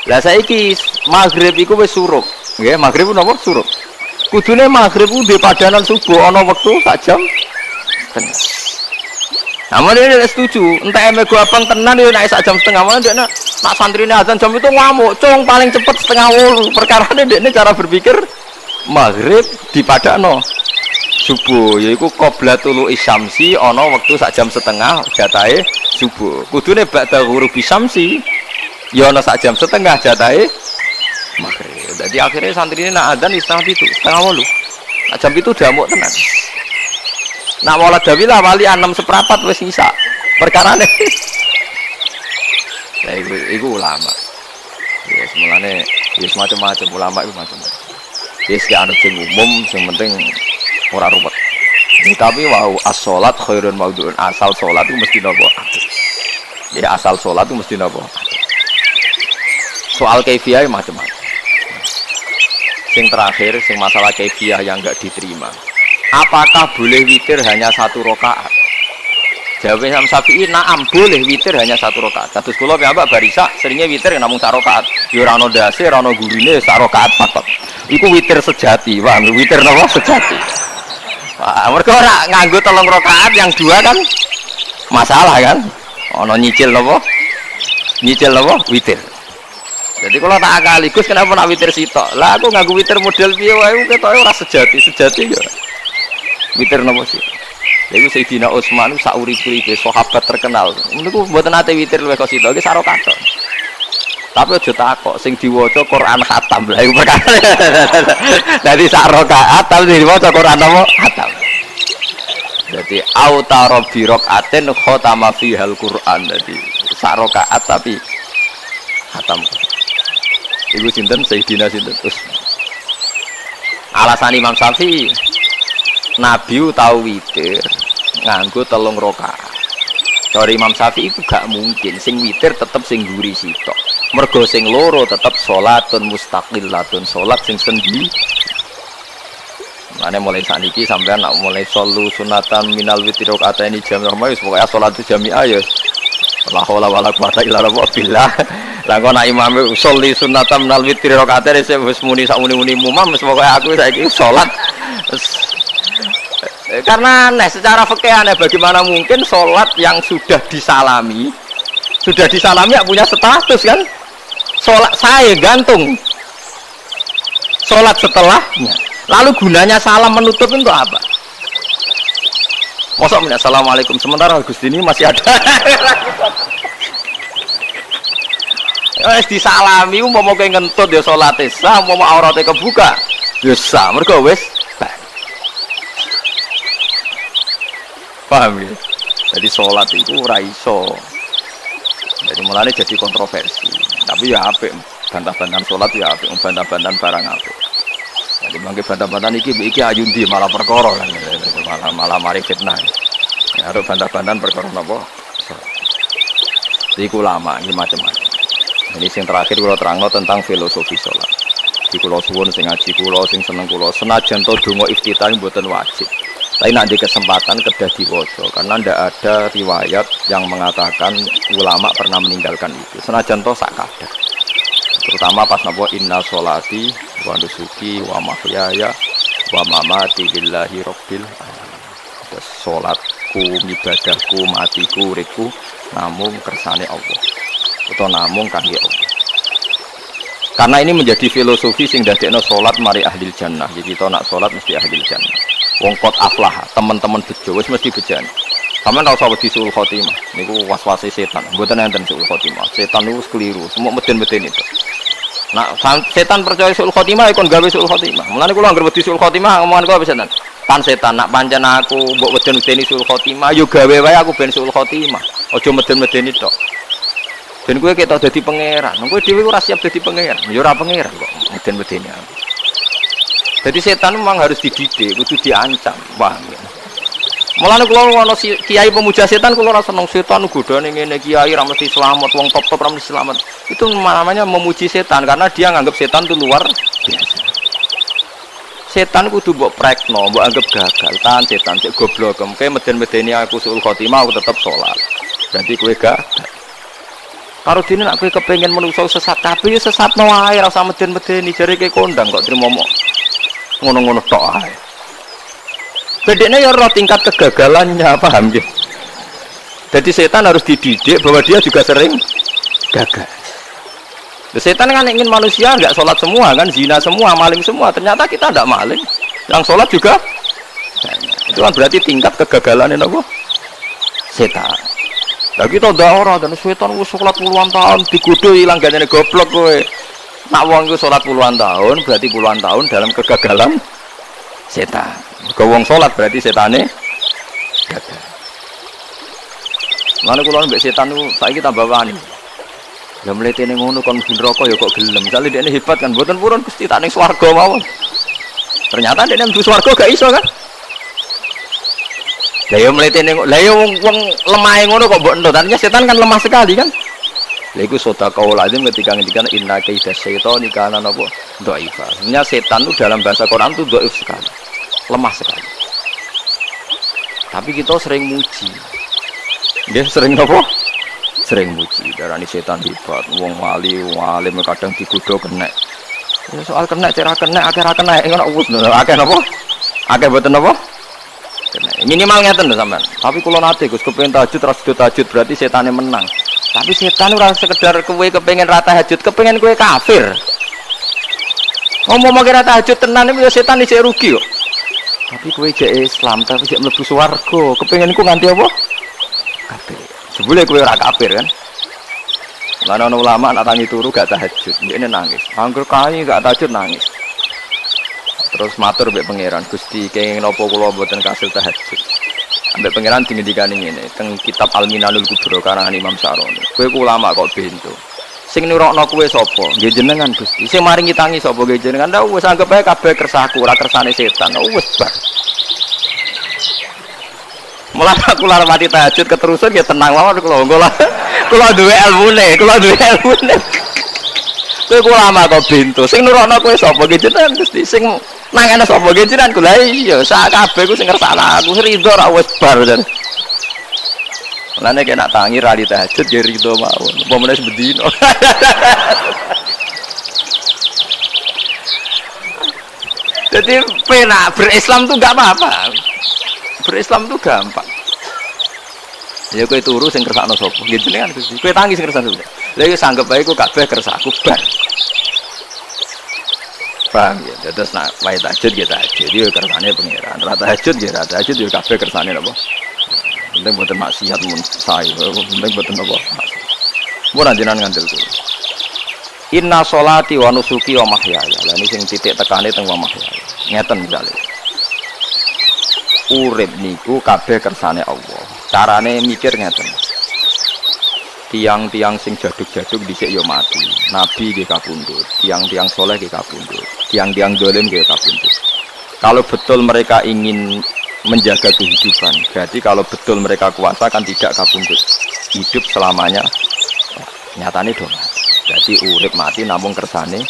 Lah saiki maghrib iku wis surup. Nggih, maghrib napa surup. Kudune maghrib ku di padanan subuh ana waktu sak jam setengah. Namun ini setuju, entah emego abang tenan ya naik sak jam setengah. Mana dia nak santrine azan jam itu ngamuk, cung paling cepet 7:30. Perkara ini cara berpikir maghrib di padano subuh, yaitu qoblatul isyamsi ono waktu sak jam setengah jatahe subuh. Kudune ba'da ghurubi syamsi ya ono sak jam setengah jatahe maghrib. Jadi akhirnya santri ini nak adzan setengah 7:30. Nah, jam itu damuk tenan. Nak wala dawilah wali 6 seprapat wis isa. Perkarane. Lah iku ulama. Ya semulane ya macam-macam ulama itu macam-macam. Ya sing anut sing umum sing penting ora ruwet. Tapi wau as-shalat khairun maudhu'un, asal salat itu mesti napa? Ya asal salat itu mesti napa? Soal kaifiyah macam-macam. Sing terakhir sing masalah kaifiyah yang enggak diterima. Apakah boleh witir hanya 1 rakaat? Jawabnya Imam Syafi'i, na'am boleh witir hanya 1 rakaat. Kados kula piyambak barisa seringnya witir namung 1 rakaat. Ya ora ono ndase, ora ono gurine 1 rakaat papat. Iku witir sejati, paham? Witir napa sejati. Wah, mergo ora nganggo 3 rakaat yang 2 kan masalah kan? Ono nyicil napa? Nyicil napa? Witir. Jadi kalau tak akaligus kenapa nak witir sitok? Lah aku nganggo witir model piye wae ketoke ora sejati. Sejati ya. Witir napa sih? Iku Sayyidina Utsman sak urip-uripe sahabat terkenal. Niku mboten nate witir luwih kok sitok iki sak rakaat. Tapi aja takok sing diwaca Quran khatam. Lah iku perkara. Dadi sak rakaat tapi diwaca Quran apa? Khatam. Jadi autara bi rakaatin khatama fihal Quran. Dadi sak rakaat tapi khatam. Iku sinten Sayyidina sinten Utsman. Alasan Imam Syafi'i Nabi tahu witir nganggo 3 rakaat. Dari Imam Syafi'i itu gak mungkin sing witir tetep sing guri sitok. Mergo sing loro tetep salatun mustaqillatun, salat sing sendiri. Mane mulai saniki sampean nak mulai solu sunatan minal witir rakaat ini jami'ah wis pokoke salat jami'ah ya. La haula wala quwata illa billah. Lah kok nak imame soli sunatan minal witir rakaat wis muni sak muni-muni mumam wis pokoke aku saiki salat. Karena aneh secara fikih aneh, bagaimana mungkin sholat yang sudah disalami ya punya status kan? Sholat saya gantung sholat setelahnya, lalu gunanya salam menutup itu apa? Masa minta assalamualaikum sementara Gusti ini masih ada. Wis disalami mau ngentut ya salate sah, mau aurate kebuka ya sah, mergo wis paham ya? Jadi sholat itu raiso. Jadi mulanya jadi kontroversi. Tapi ya apik, bantah-bantahan sholat ya apik, bantah-bantahan barang apik. Jadi mangke bantah-bantahan iki ayundi malah perkara kan. Malah mari fitnah. Ya harus bantah-bantahan perkara napa? Jadi ulama ini macam-macam. Ini yang terakhir kula terangno tentang filosofi sholat. Di kula suwun sing ngaji kula sing seneng kula senajan to donga iftitah mboten wajib. Tapi nanti kesempatan kedah diwaca karena ndak ada riwayat yang mengatakan ulama pernah meninggalkan itu. Senajan toh sak kadar. Terutama pas napa inna sholati wa nusuki wa mahyaya wa mamati lillahi rabbil alamin. Salatku, ibadahku, matiku, uripku namung kersane Allah. Utawa namung kangge Allah. Karena ini menjadi filosofi sing dadekno salat mari ahli jannah. Jadi kita nak salat mesti ahli jannah. Wong kot aflah, teman-teman bejo wis mesti bejane. Sampeyan ora usah wedi suul khotimah. Niku was-wase setan. Mboten enten suul khotimah. Setan niku keliru, semua meden-meden itu. Nah, setan percaya suul khotimah kon gawe suul khotimah. Mulane kula anggere wedi suul khotimah ngomongan kula setan. Pan setan nak pancen aku mbok weden-wedeni suul khotimah, yo gawe wae aku ben suul khotimah. Aja meden-medeni tok. Dan kowe ketok dadi pangeran. Kowe dhewe ora siap dadi pangeran. Ya ora pangeran kok meden-medeni aku. Jadi setan memang harus dididik, kudu diancam, paham ya. Mulane kula ana kiai pemuja setan kula ora seneng setan godane ngene kiai ra mesti selamat, wong top-top ra mesti selamat. Itu namanya memuji setan karena dia nganggap setan itu luar biasa. Setan kudu mbok prekno, mbok anggap gagal, tan setan cek goblok, kowe meden-medeni aku suul khotimah aku tetep salat. Berarti kowe gagal. Karo dene nek kowe kepengin menungso sesat kabeh ya sesatno wae ora usah meden-medeni jare kowe kondang kok trimo ngono-ngono tok ae. Bedene ya ora tingkat kegagalannya, paham ya? Jadi setan harus dididik bahwa dia juga sering gagal. Setan kan ingin manusia enggak sholat semua kan, zina semua, maling semua. Ternyata kita enggak maling. Yang sholat juga itu kan berarti tingkat kegagalan apa? Setan. Lah kita ndak ora dan setan wis sholat puluhan tahun digodho ilang gane goblok kowe. Nak wong iku salat puluhan tahun berarti puluhan tahun dalam kegagalan setan. Ke wong salat berarti setane gagal. Lan kula mbek setan niku saiki tambah wani. Ya mletene ngono kon mlebu neraka ya kok gelem. Misale dekne hebat kan mboten purun Gusti tak ning swarga mawon. Ternyata dekne mlebu swarga gak iso kan. Lah ya mletene lah ya wong lemahe ngono kok mbok entuk. Artinya setan kan lemah sekali kan. Lha iku sedekah lazim ketika ngendikan inna kaida syaitani kana napa dhaifa. Sebenarnya setan itu dalam bahasa Quran itu dhaif sekali. Lemah sekali. Tapi kita sering muji. Dia sering apa? Sering muji. Darani setan hebat, wong wali, wong alim kadang digodho kena. Ya soal kena cara kena akeh ra kena ngono wis akeh napa? Akeh boten napa? Kena. Minimal ngeten lho sampean. Tapi kula nate Gus kepengin tahajud terus tahajud berarti setane menang. Tapi setan ora sekedar kowe kepengin ra tahajud, kepengin kowe kafir. Ngomong kira tahajud tenan iki setan isih rugi kok. Tapi kowe jek Islam tapi jek mlebu swarga, kepengin ku nganti apa? Kafir. Sebule kowe ora kafir kan. Lan ana ulama nak tangi turu gak tahajud, ndekne nangis. Angger kae gak tahajud nangis. Terus matur mbek pangeran, Gusti kenging napa kula mboten kasil tahajud. Ambek pangeran dingendikane ngene teng kitab Al-Minanul Kubra karangan Imam Syaroni. Kowe ku ulama kok bento. Sing nurokno kowe sapa? Nggih jenengan Gusti. Sing maringi tangi sapa nggih jenengan? Lah wis anggap ae kabeh kersaku, ora kersane setan. Wis bar. Mulane aku lara mati tahajud keterusan ya tenang mawon kula. Kula duwe ilmune, Kowe ku ulama kok bento. Sing nurokno kowe sapa nggih jenengan Gusti? Sing nang ana sapa nggih jenengan kula iya sak kabeh ku sing ngersakno aku rido ra wis bar jan. Mulane kena tangi ra di tahajud ya rido mawon. Apa meneh bedino. Jadi pena berislam tuh enggak apa-apa. Berislam tuh gampang. Ya kowe turu sing kersakno sapa nggih jenengan Gusti. Kowe tangi sing kersakno. Lha iki sanggep bae ku kabeh kersaku bar. Paham ya, terus nak wae tahajud ya tahajud, dia kersane pangeran. Rata tahajud ya rata tahajud ya kabeh kersane napa. Penting mboten maksiat mun sae, penting mboten napa. Mun jenengan ngandel kuwi. Inna sholati wa nusuki wa mahyaya. Lah ini sing titik tekane teng wa mahyaya. Ngeten misale. Urip niku kabeh kersane Allah. Carane mikir ngeten. Tiang-tiang sing jaduk-jaduk dhisik ya mati. Nabi nggih kapundhut, tiang-tiang soleh nggih kapundhut, tiang-tiang zalim nggih kapundhut. Kalau betul mereka ingin menjaga kehidupan, berarti kalau betul mereka kuasa kan tidak kapundhut. Hidup selamanya nyatane do mati. Berarti urip mati namung kersane.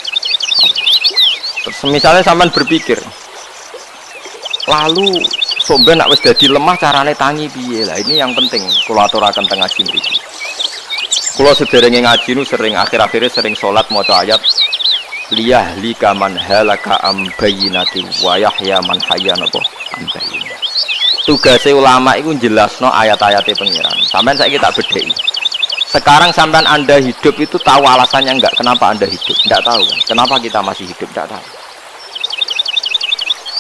Terus misalnya sampean berpikir, lalu Somben nak wis dadi lemah carane tangi piye lah. Ini yang penting kula aturaken teng ngaji mriki. Kula sederenge ngaji nu sering akhir-akhire sering salat maca ayat liyah lika man halaka am bayyinati wa yahya man hayya napa am bayyinah. Tugase ulama iku jelasno ayat-ayate pengiran. Sampeyan saiki tak bedheki. Sekarang sampean Anda hidup itu tahu alasannya enggak? Kenapa Anda hidup? Enggak tahu kan? Kenapa kita masih hidup? Enggak tahu.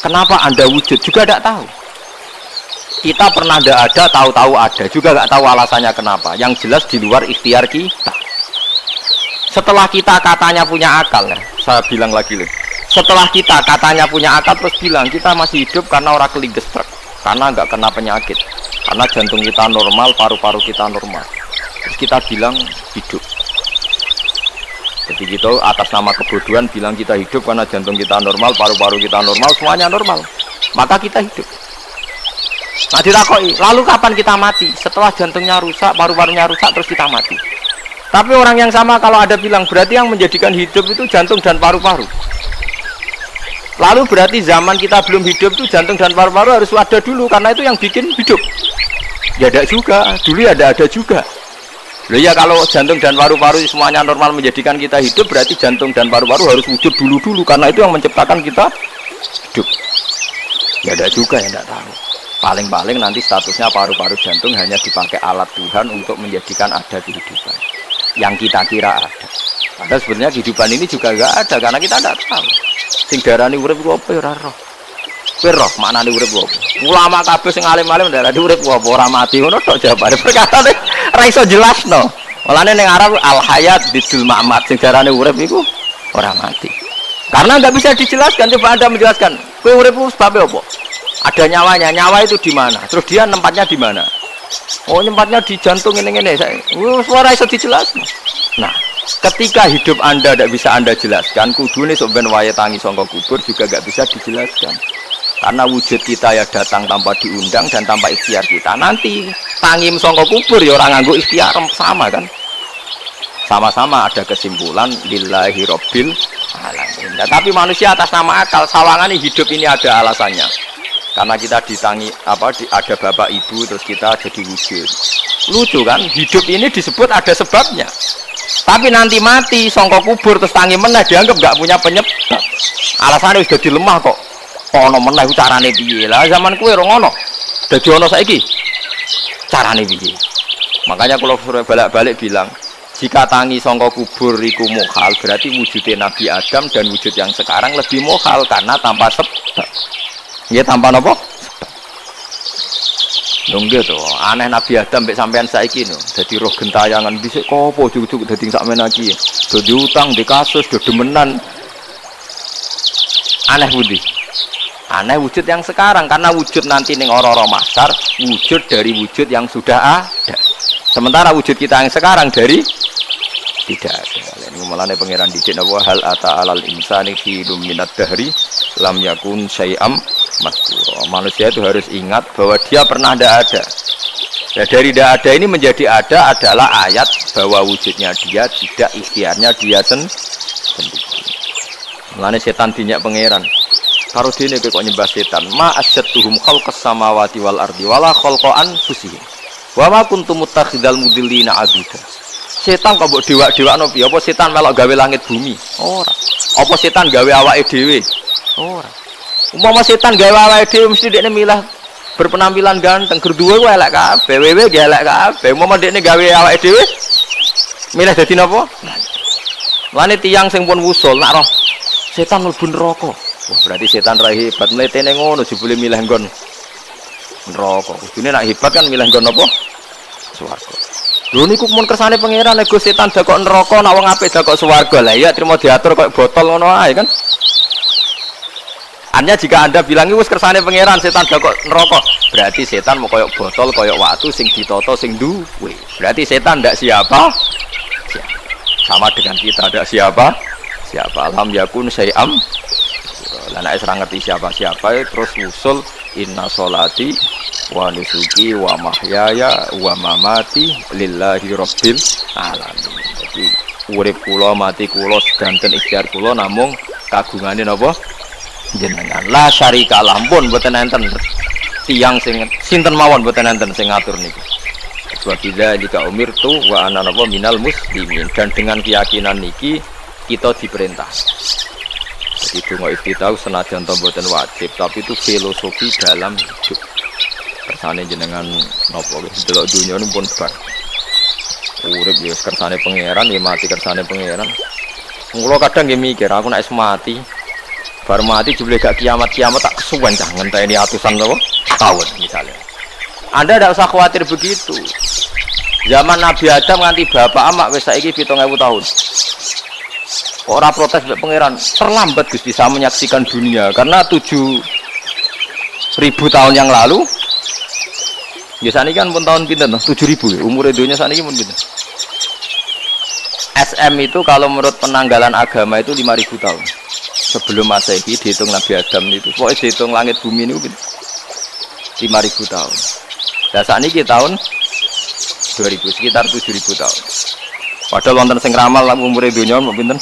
Kenapa Anda wujud? Juga enggak tahu. Kita pernah enggak ada, tahu-tahu ada. Juga enggak tahu alasannya kenapa. Yang jelas di luar ikhtiar kita. Setelah kita katanya punya akal, ya, saya bilang lagi loh. Setelah kita katanya punya akal terus bilang kita masih hidup karena orang kelindes truk. Karena enggak kena penyakit. Karena jantung kita normal, paru-paru kita normal. Terus kita bilang hidup. Jadi kita atas nama kebodohan bilang kita hidup karena jantung kita normal, paru-paru kita normal, semuanya normal. Maka kita hidup. Nah ditakoi, lalu kapan kita mati? Setelah jantungnya rusak, paru-parunya rusak, terus kita mati. Tapi orang yang sama kalau ada bilang berarti yang menjadikan hidup itu jantung dan paru-paru. Lalu berarti zaman kita belum hidup itu jantung dan paru-paru harus ada dulu karena itu yang bikin hidup. Ya ada juga, dulu ada juga. Loh ya kalau jantung dan paru-paru semuanya normal menjadikan kita hidup berarti jantung dan paru-paru harus wujud dulu karena itu yang menciptakan kita hidup. Ya ada juga yang tidak tahu. Paling-paling nanti statusnya paru-paru jantung hanya dipakai alat Tuhan untuk menjadikan ada kehidupan. Yang kita kira ada. Padahal sebenarnya kehidupan ini juga enggak ada karena kita tidak tahu. Sing darani urip ku apa ora roh. Kowe roh maknane urip ku apa? Ulama kabeh sing alim-alim darani urip ku apa ora mati ngono tok jawabane. Perkatane ora iso jelasno. Mulane ning Arab al hayat bidul ma'mat sing darane urip iku ora mati. Karena enggak bisa dijelaskan. Coba Anda menjelaskan. Kowe urip ku sebab apa? Ada nyawanya. Nyawa itu di mana? Terus dia tempatnya di mana? Oh, tempatnya di jantung ini. Suara iso dijelasno. Nah, ketika hidup Anda tidak bisa Anda jelaskan, kudune sok ben wae tangi sangka kubur juga tidak bisa dijelaskan. Karena wujud kita ya datang tanpa diundang dan tanpa ikhtiar kita. Nanti tangi sangka kubur ya orang nganggo ikhtiar sama kan? Sama-sama ada kesimpulan lillahi rabbil alamin. Nah, tapi manusia atas nama akal sawangane hidup ini ada alasannya. Karena kita ditangi ada bapak ibu terus kita jadi wujud. Lucu kan? Hidup ini disebut ada sebabnya. Tapi nanti mati sangka kubur terus tangi meneh dianggap enggak punya penyebab. Alasannya sudah dilemah kok. Ono meneh carane piye? Lah zaman kowe ora ngono. Dadi ono saiki. Carane piye? Makanya kalau balik-balik bilang, jika tangi sangka kubur iku mukhal, berarti wujudnya Nabi Adam dan wujud yang sekarang lebih mukhal karena tanpa sebab. Nggih tanpa napa? Nggih to, aneh Nabi Adam mek sampean saiki no. Dadi roh gentayangan dhisik kok apa juk-juk dadi sakmene iki. Do diutang, di kasus, do demenan. Aneh budi. Aneh wujud yang sekarang karena wujud nanti ning ora-ora mahsyar wujud dari wujud yang sudah ada. Sementara wujud kita yang sekarang dari tidak ada. Ini mulane pangeran didik napa hal ata alal insani hilum minad dahri lam yakun syai'am mazkura. Manusia itu harus ingat bahwa dia pernah ada. Ya, dari tidak ada ini menjadi ada adalah ayat bahwa wujudnya dia tidak ikhtiarnya dia sendiri. Mulane setan dinyak pangeran. Karo dene kok nyembah setan. Ma asyatuhum khalqas samawati wal ardi wala khalqa anfusihim. Wa ma kuntum muttakhidal mudillina aduda. Setan kok mbok dewak-dewakno piye? Apa setan melok gawe langit bumi? Ora. Apa setan gawe awake dhewe? Ora. Umpama setan gawe awake dhewe mesti dekne milah berpenampilan ganteng, gerduwe ku elek kabeh, wewe ge elek kabeh. Umpama dekne gawe awake dhewe milah dadi napa? Lane tiyang sing pun wusul nak roh setan mlebu neraka. Wah, berarti setan ra hebat mletene ngono jebule milih nggon neraka. Kudune nak hebat kan milih nggon apa? Swarga. Lho niku mun kersane pangeran nego setan dakok neraka nak wong apik dakok swarga. Lah iya trimo diatur koyo botol ngono ae kan. Hanya jika Anda bilang wis kersane pangeran setan dakok neraka, berarti setan mau koyo botol koyo watu sing ditata sing duwe. Berarti setan ndak siapa? Sama dengan kita ndak siapa? Siapa alam yakun syai'am. Lah nek ora ngerti siapa-siapa terus usul inna sholati wa nusuki wa mahyaya wa mamati lillahi rabbil alamin. Jadi urip kula mati kula sedanten ikhtiar kula namung kagungane napa jenengan. La syarika lampun mboten enten tiang sing sinten mawon mboten enten sing ngatur niku. Wa bila jika umirtu wa ana napa minal muslimin, dan dengan keyakinan niki kita diperintah. Jadi donga iftitah senajan to mboten wajib, tapi itu filosofi dalam hidup. Kersane jenengan napa wis delok dunya nu pun bar. Urip ya kersane pangeran, ya mati kersane pangeran. Mula kadang nggih mikir aku nek mati, bar mati jebule gak kiamat-kiamat tak kesuwen cah ngenteni atusan tahun misalnya. Anda tidak usah khawatir begitu. Zaman Nabi Adam nganti bapak amak wis saiki 7.000 tahun. Ora protes mbek pangeran, terlambat Gus bisa menyaksikan dunia karena 7.000 tahun yang lalu. Biasanya kan pun tahun pinten 7.000 umur dunia saniki pun pinten. SM itu kalau menurut penanggalan agama itu 5.000 tahun. Sebelum Masehi dihitung Nabi Adam itu. Pokoknya dihitung langit bumi ini 5.000 tahun. Nah saat ini tahun 2000 sekitar 7.000 tahun. Padahal wonten sing ramal lah umur dunia mau pinten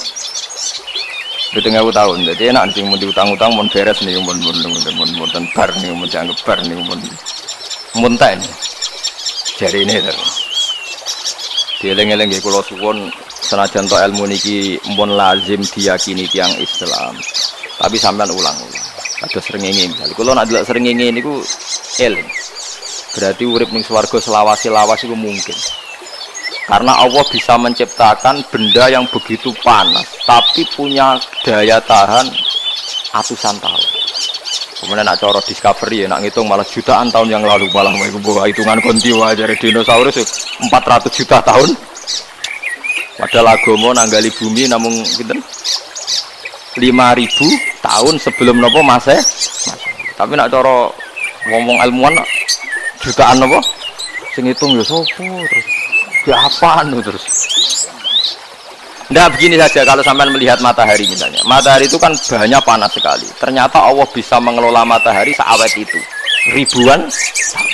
7.000 tahun. Jadi enak sing mun diutang-utang mun beres nih mun bar nih mun dianggap bar nih mun ten. Jari ini terus. Dieleng-eleng nggih kula suwun senajan to ilmu niki mun lazim diyakini tiyang Islam. Tapi sampean ulang-ulang. Kados srengenge misal. Kula nek delok srengenge niku eling. Berarti urip ning swarga selawase-lawas itu mungkin. Karena Allah bisa menciptakan benda yang begitu panas tapi punya daya tahan ratusan tahun. Kemudian nak cara discovery ya nak ngitung malah jutaan tahun yang lalu, malah mau bawa hitungan kontiwa dari dinosaurus 400 juta tahun. Padahal agama nanggali bumi namung pinten 5.000 tahun sebelum nopo Masehi. Tapi nak cara ngomong ilmuwan jutaan nopo sing hitung ya sopo terus ya apaan terus. Nah begini saja kalau sampai melihat matahari misalnya. Matahari itu kan banyak panas sekali. Ternyata Allah bisa mengelola matahari seawet itu. Ribuan tahun.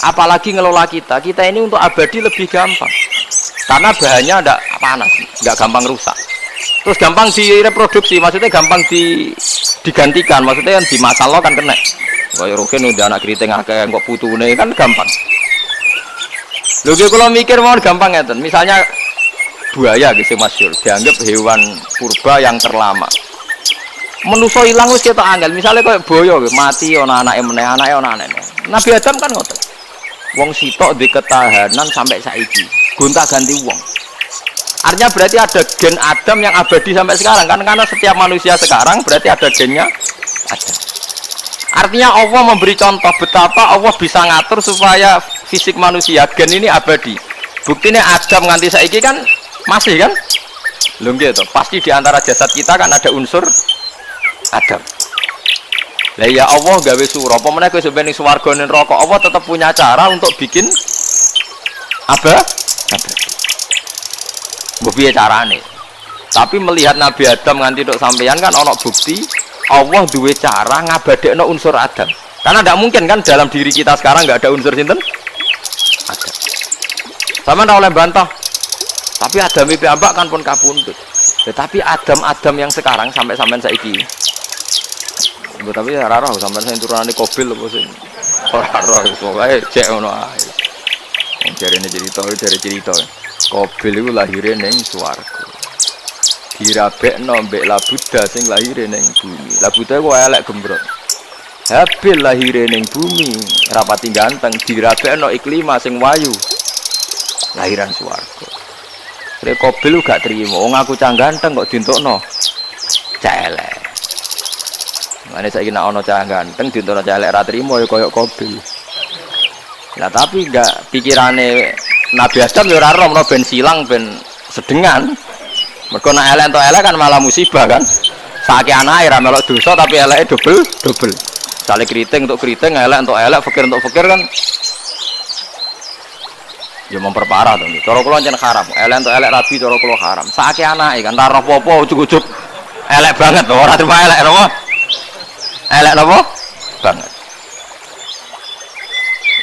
Apalagi ngelola kita. Kita ini untuk abadi lebih gampang. Karena bahannya tidak panas. Tidak gampang rusak. Terus gampang direproduksi. Maksudnya gampang digantikan. Maksudnya yang dimasalah kan kena. Kayak Rokin udah anak keriting akeh kok putune kan gampang. Lho kalau mikir mau gampang ya. Misalnya buaya gitu masyhur dianggap hewan purba yang terlama. Menuso ilang wis ketok angel. Misale koyo boyo mati ana anake meneh, anake ana anake. Nabi Adam kan ngoten. Wong sitok di ketahanan sampai saiki. Gonta-ganti wong. Artinya berarti ada gen Adam yang abadi sampai sekarang kan, karena setiap manusia sekarang berarti ada gennya Adam. Artinya Allah memberi contoh betapa Allah bisa ngatur supaya fisik manusia gen ini abadi. Buktinya Adam nganti saiki kan masih kan? Lho gitu. Pasti di antara jasad kita kan ada unsur Adam. Lah ya Allah gawe sura, apa meneh kowe sampeyan ning swarga ning neraka, Allah tetap punya cara untuk bikin apa? Mbok piye carane? Tapi melihat Nabi Adam nganti tok sampeyan kan ana bukti Allah duwe cara ngabadekno unsur Adam. Karena tidak mungkin kan dalam diri kita sekarang nggak ada unsur sinten? Adam. Sama ndak oleh bantah. Tapi Adam itu ambak kan pun kapundhut. Tetapi Adam yang sekarang sampai saiki. Tapi ya ora roh sampean sing turunane Kobil apa sing ora roh pokoke cek ngono ae. Wong jarene cerita. Kobil iku lahire ning swarga. Dirabekno mbek Labuda sing lahire ning bumi. Labuda kok elek gembrot. Habil lahire ning bumi, rapati ganteng, dirabekno Iklima sing wayu. Lahiran swarga. Kobil gak terima, wong aku cah ganteng kok dientukno celek. Mane saiki nek ana cah ganteng dientukno celek ra trimo ya koyo Kobil. Nah tapi enggak pikirane Nabi Adam ya ora roh ben silang ben sedengan. Mergo nek elek entuk elek kan malah musibah kan. Saiki anake ra melok dosa tapi eleke dobel. Sale kriting untuk kriting, elek untuk elek, fakir untuk fakir kan. Ya memperparah to. Cara kula jan haram. Elek entuk elek rabi cara kula haram. Saiki anake kan ora apa-apa ujug-ujug elek banget lho, ora terima elek napa? Elek napa? Banget.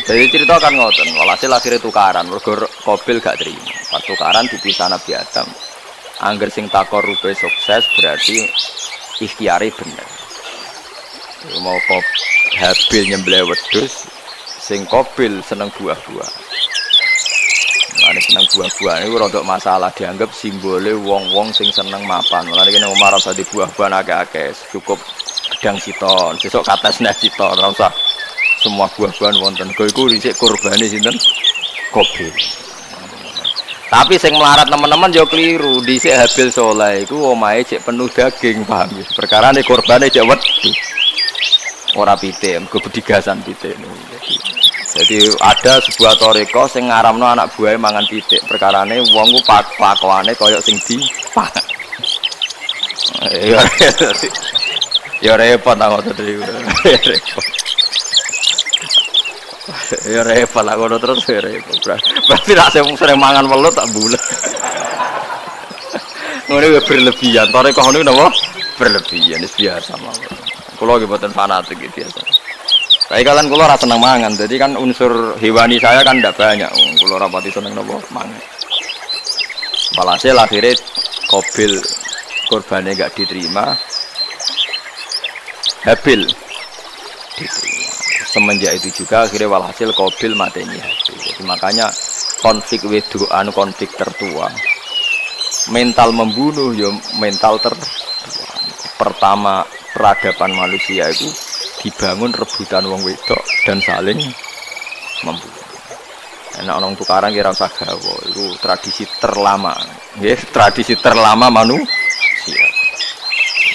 Jadi cerita kan ngoten, walhasil akhirnya tukaran, mergo Kobil gak terima. Pas tukaran dipisah Nabi Adam. Angger sing takor rupe sukses berarti ikhtiare bener. Mau Habil nyembelih wedhus, sing Qabil seneng buah-buah. Mulane seneng buah-buah niku rada masalah dianggap simbole wong-wong sing seneng mapan. Mulane kene Umar rasa di buah-buahan akeh-akeh, cukup gedang siton, sesuk katesne siton, ora usah semua buah-buahan wonten. Iku dhisik kurbane sinten? Qabil. Tapi sing melarat teman-teman yo keliru. Dhisik Habil saleh iku omahe cek penuh daging, paham ya? Perkarane korbane cek wedhus. Ora pitik, mergo bedigasan pitik. Jadi ada sebuah toriko sing ngaramno anak buahe mangan pitik. Perkarane wong ku pakwane kaya sing dipangan. Ya repot ta ngoten iki. Ya repot lah ngono terus repot. Berarti nek sering mangan welut tak bulet. Ngono berlebihan. Toriko ngono napa? Berlebihan biasa mawon. Kula nggih mboten fanatik iki biasa. Tapi kalian kula ora seneng mangan. Jadi kan unsur hewani saya kan ndak banyak. Kula ora pati seneng napa mangan. Walhasil akhirnya Qabil korbannya enggak diterima. Habil diterima. Semenjak itu juga akhirnya walhasil Qabil mateni Habil. Jadi makanya konflik wedoan konflik tertua. Mental membunuh ya mental tertua. Pertama peradaban manusia itu dibangun rebutan wong wedok dan saling membunuh. Enak orang tukaran kira usah gawa, itu tradisi terlama. Nggih, tradisi terlama manusia.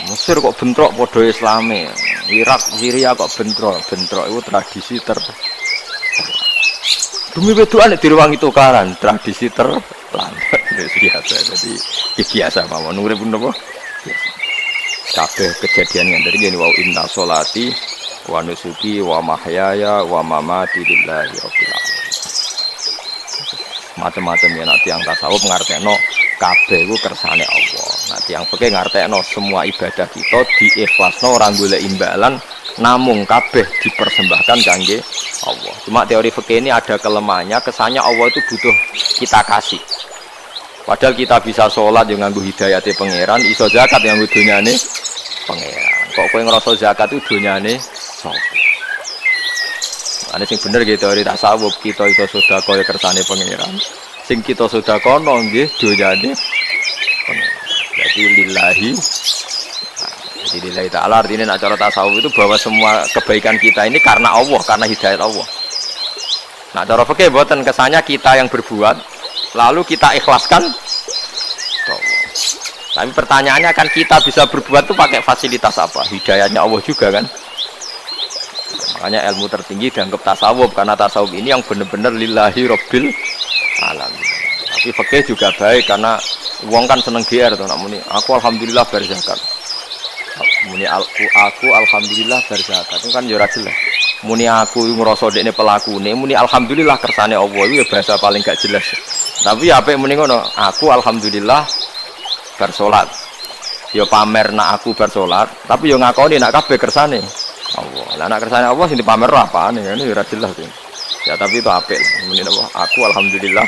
Mesir kok bentrok padha Islame. Irak, Syria kok bentrok itu tradisi demi wedokan di ruang itu tukaran, tradisi terlama. Biasa. Jadi biasa mawon urip napa? Kabeh kejadian yang dari gini wa inna sholati wa nusuki wa mahyaya wa mamati lillahi rabbil alamin. Macam-macam ya nak tiyang tasawuf ngartekno kabeh iku kersane Allah. Nak tiyang fikih ngartekno semua ibadah kita diikhlasno ora golek imbalan namung kabeh dipersembahkan kangge Allah. Cuma teori fikih ini ada kelemahannya, kesannya Allah itu butuh kita kasih. Padahal kita bisa sholat yang nganggu hidayati pangeran, iso zakat yang nganggu dunyane pangeran. Kok kowe ngrasa zakat itu dunyane sapa? Ane sing bener gitu teori tasawuf, kita itu sedekah ya kersane pangeran. Sing kita sedekah nggih dunyane pangeran. Jadi lillahi. Jadi lillahi ta'ala artinya nak cara tasawuf itu bahwa semua kebaikan kita ini karena Allah, karena hidayat Allah. Nah cara fikih mboten kesannya kita yang berbuat lalu kita ikhlaskan. Tapi pertanyaannya kan kita bisa berbuat itu pakai fasilitas apa? Hidayahnya Allah juga kan. Makanya ilmu tertinggi dianggap tasawuf karena tasawuf ini yang benar-benar lillahi rabbil alamin. Tapi fikih juga baik karena wong kan seneng GR to nak muni aku alhamdulillah bar zakat. Muni aku alhamdulillah bar zakat. Itu kan yo ora jelas. Muni aku ngrasa dekne pelakune, muni alhamdulillah kersane Allah itu ya bahasa paling gak jelas. Tapi apik muni ngono, aku alhamdulillah bar salat. Ya pamer nak aku bar salat, tapi ya ngakoni nak kabeh kersane Allah. Lah nak kersane Allah sing dipamer apane ya ora jelas iki. Ya tapi itu apik. Muni apa? Aku alhamdulillah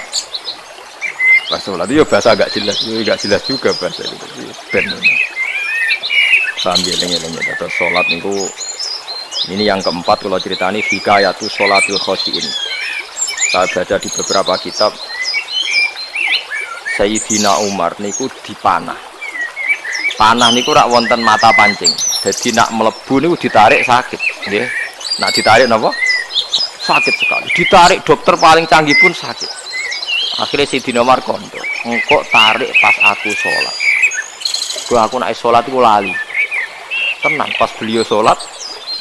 bar salat. Ya bahasa gak jelas, gak jelas juga bahasa itu. Ben. Sambil lengi-lengi terus salat niku ini yang keempat kalau ceritani hikayatu sholatil khosyin. Saya baca di beberapa kitab Sayyidina Umar niku dipanah. Panah niku rak wonten mata pancing. Jadi nak melebu niku ditarik sakit, nggih. Nak ditarik napa? Sakit sekali. Ditarik dokter paling canggih pun sakit. Akhirnya Sayyidina Umar kondo, engkau tarik pas aku sholat. Aku nak sholat iku lali. Tenang pas beliau sholat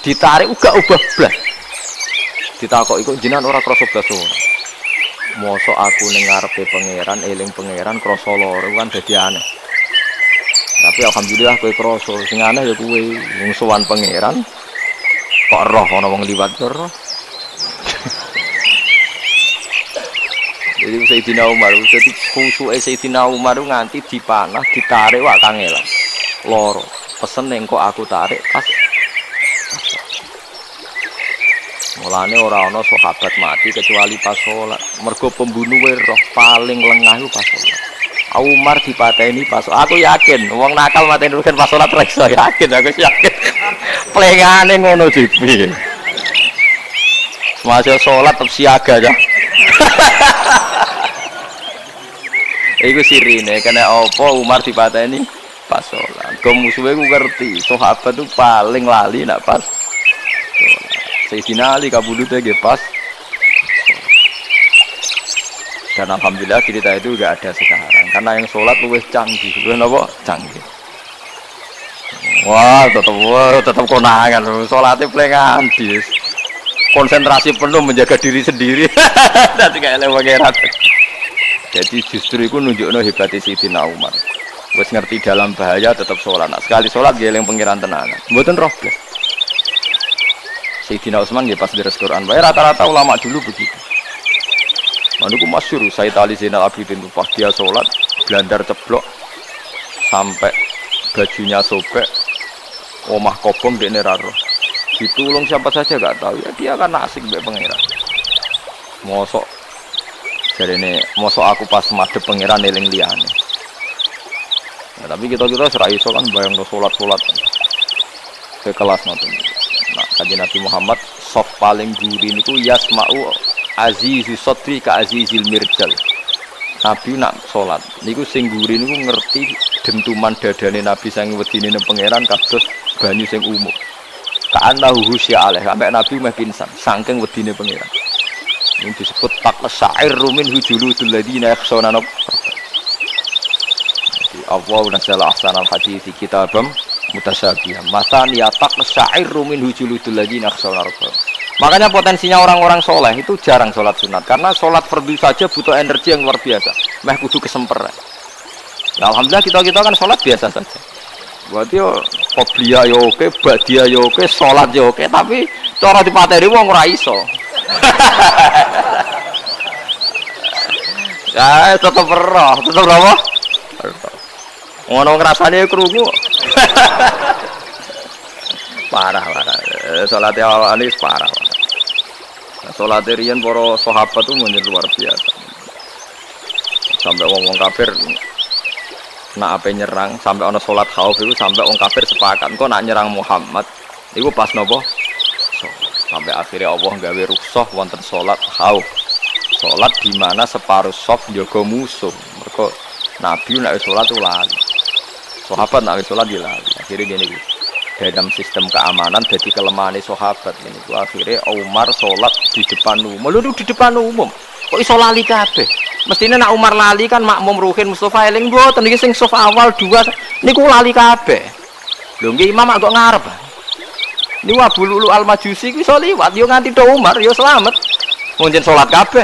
ditarik uga ubah blas. Ditakok iku jenengan ora krasa blas ora. Mosok aku ning ngarepe pangeran, eling pangeran krasa lara kan dadi aneh. Tapi alhamdulillah kowe krasa sing aneh ya kowe wong sowan pangeran kok roh ana wong liwat roh. Jadi Sayyidina Umar dadi khusuke Sayyidina Umar nganti dipanah, ditarik wak kangelan. Lara. Pesen ning kok aku tarik pas mulane ora ana sahabat mati kecuali pas salat. Mergo pembunuhe roh paling lengah iku pas salat. Umar dipateni pas aku yakin wong nakal mateni pas salat ra iso yakin aku yakin. Plengane ngono jipi. Masih sholat tetap siaga ya. Iku sirine kena apa Umar dipateni pas sholat. Kau musuhnya ku ngerti, sahabat tuh paling lali nak pas sholat. Sayyidina Ali kabudutnya ge pas. Dan alhamdulillah cerita itu gak ada sekarang karena yang sholat luwih canggih, luwih napa canggih. Wah tetap konangan, sholatnya pelengan dis. Konsentrasi penuh menjaga diri sendiri. Nanti kayak lewat gerak. Jadi justru itu nunjukno hebatnya Sayyidina Umar. Wes ngerti dalam bahaya tetap sholat. Nah, sekali sholat dia yang pengiran tenanan. Mboten roh blas. Sayyidina Utsman dia pas beres Quran. Rata-rata ulama dulu begitu. Manuku masyhur Sayyid Ali Zainal Abidin itu pas dia sholat blandar ceblok sampai bajunya sobek, omah kobong di neraro. Ditulung siapa saja gak tahu ya dia kan asik mbek pangeran. Mosok jarene mosok aku pas madhep pangeran eling liyane. Nah, tapi kita serai iso kan bayang salat ke kelas ngoten. Nah, kanjeng Nabi Muhammad sof paling guri niku yasma'u azizi sotri ka azizil mirjal. Nabi nak salat niku sing guri niku ngerti dentuman dadane Nabi sang wedine pangeran kados banyu sing umum. Ka'annahu husya alaih sampai Nabi meh pingsan saking wedine pangeran. Ini disebut taqsa'ir min hujuludul ladina yakhshawna rabb. Jadi Allah nazzala ahsanal hadithi kitabam mutasyabihan. Matan ya taqsa'ir min hujuludul ladina yakhshawna rabb. Makanya potensinya orang-orang soleh itu jarang sholat sunat karena sholat fardu saja butuh energi yang luar biasa. Meh kudu kesemperan. Nah, alhamdulillah kita kan sholat biasa saja. Berarti yo qobliyah yo oke, ba'diyah yo oke, salat yo oke, tapi cara dipateni wong ora iso. Ya, tetep roh, tetep apa? Ngono ngrasane krungu. Parah. Salat awake parah. Salat riyen para sahabat itu luar biasa. Sampai wong-wong kafir nak apa nyerang sampai ono sholat khauf itu sampai orang kafir sepakat kok nak nyerang Muhammad itu pas nopo sampai akhirnya Allah gawe rukhsah wonten sholat khauf sholat di mana separuh sof jaga musuh mereka Nabi nak sholat itu lali sahabat nak sholat dia lali akhirnya gini dalam sistem keamanan jadi kelemahan sahabat ini akhirnya Umar sholat di depan umum melulu di depan umum kok iso lali kabeh. Mestinya nak Umar lali kan makmum Ruhin Mustafa eling mboten iki sing sof awal dua niku lali kabeh. Lho nggih imam kok ngarep. Niku Abu Lulu Al-Majusi ku iso liwat yo nganti do Umar yo slamet. Munjen salat kabeh.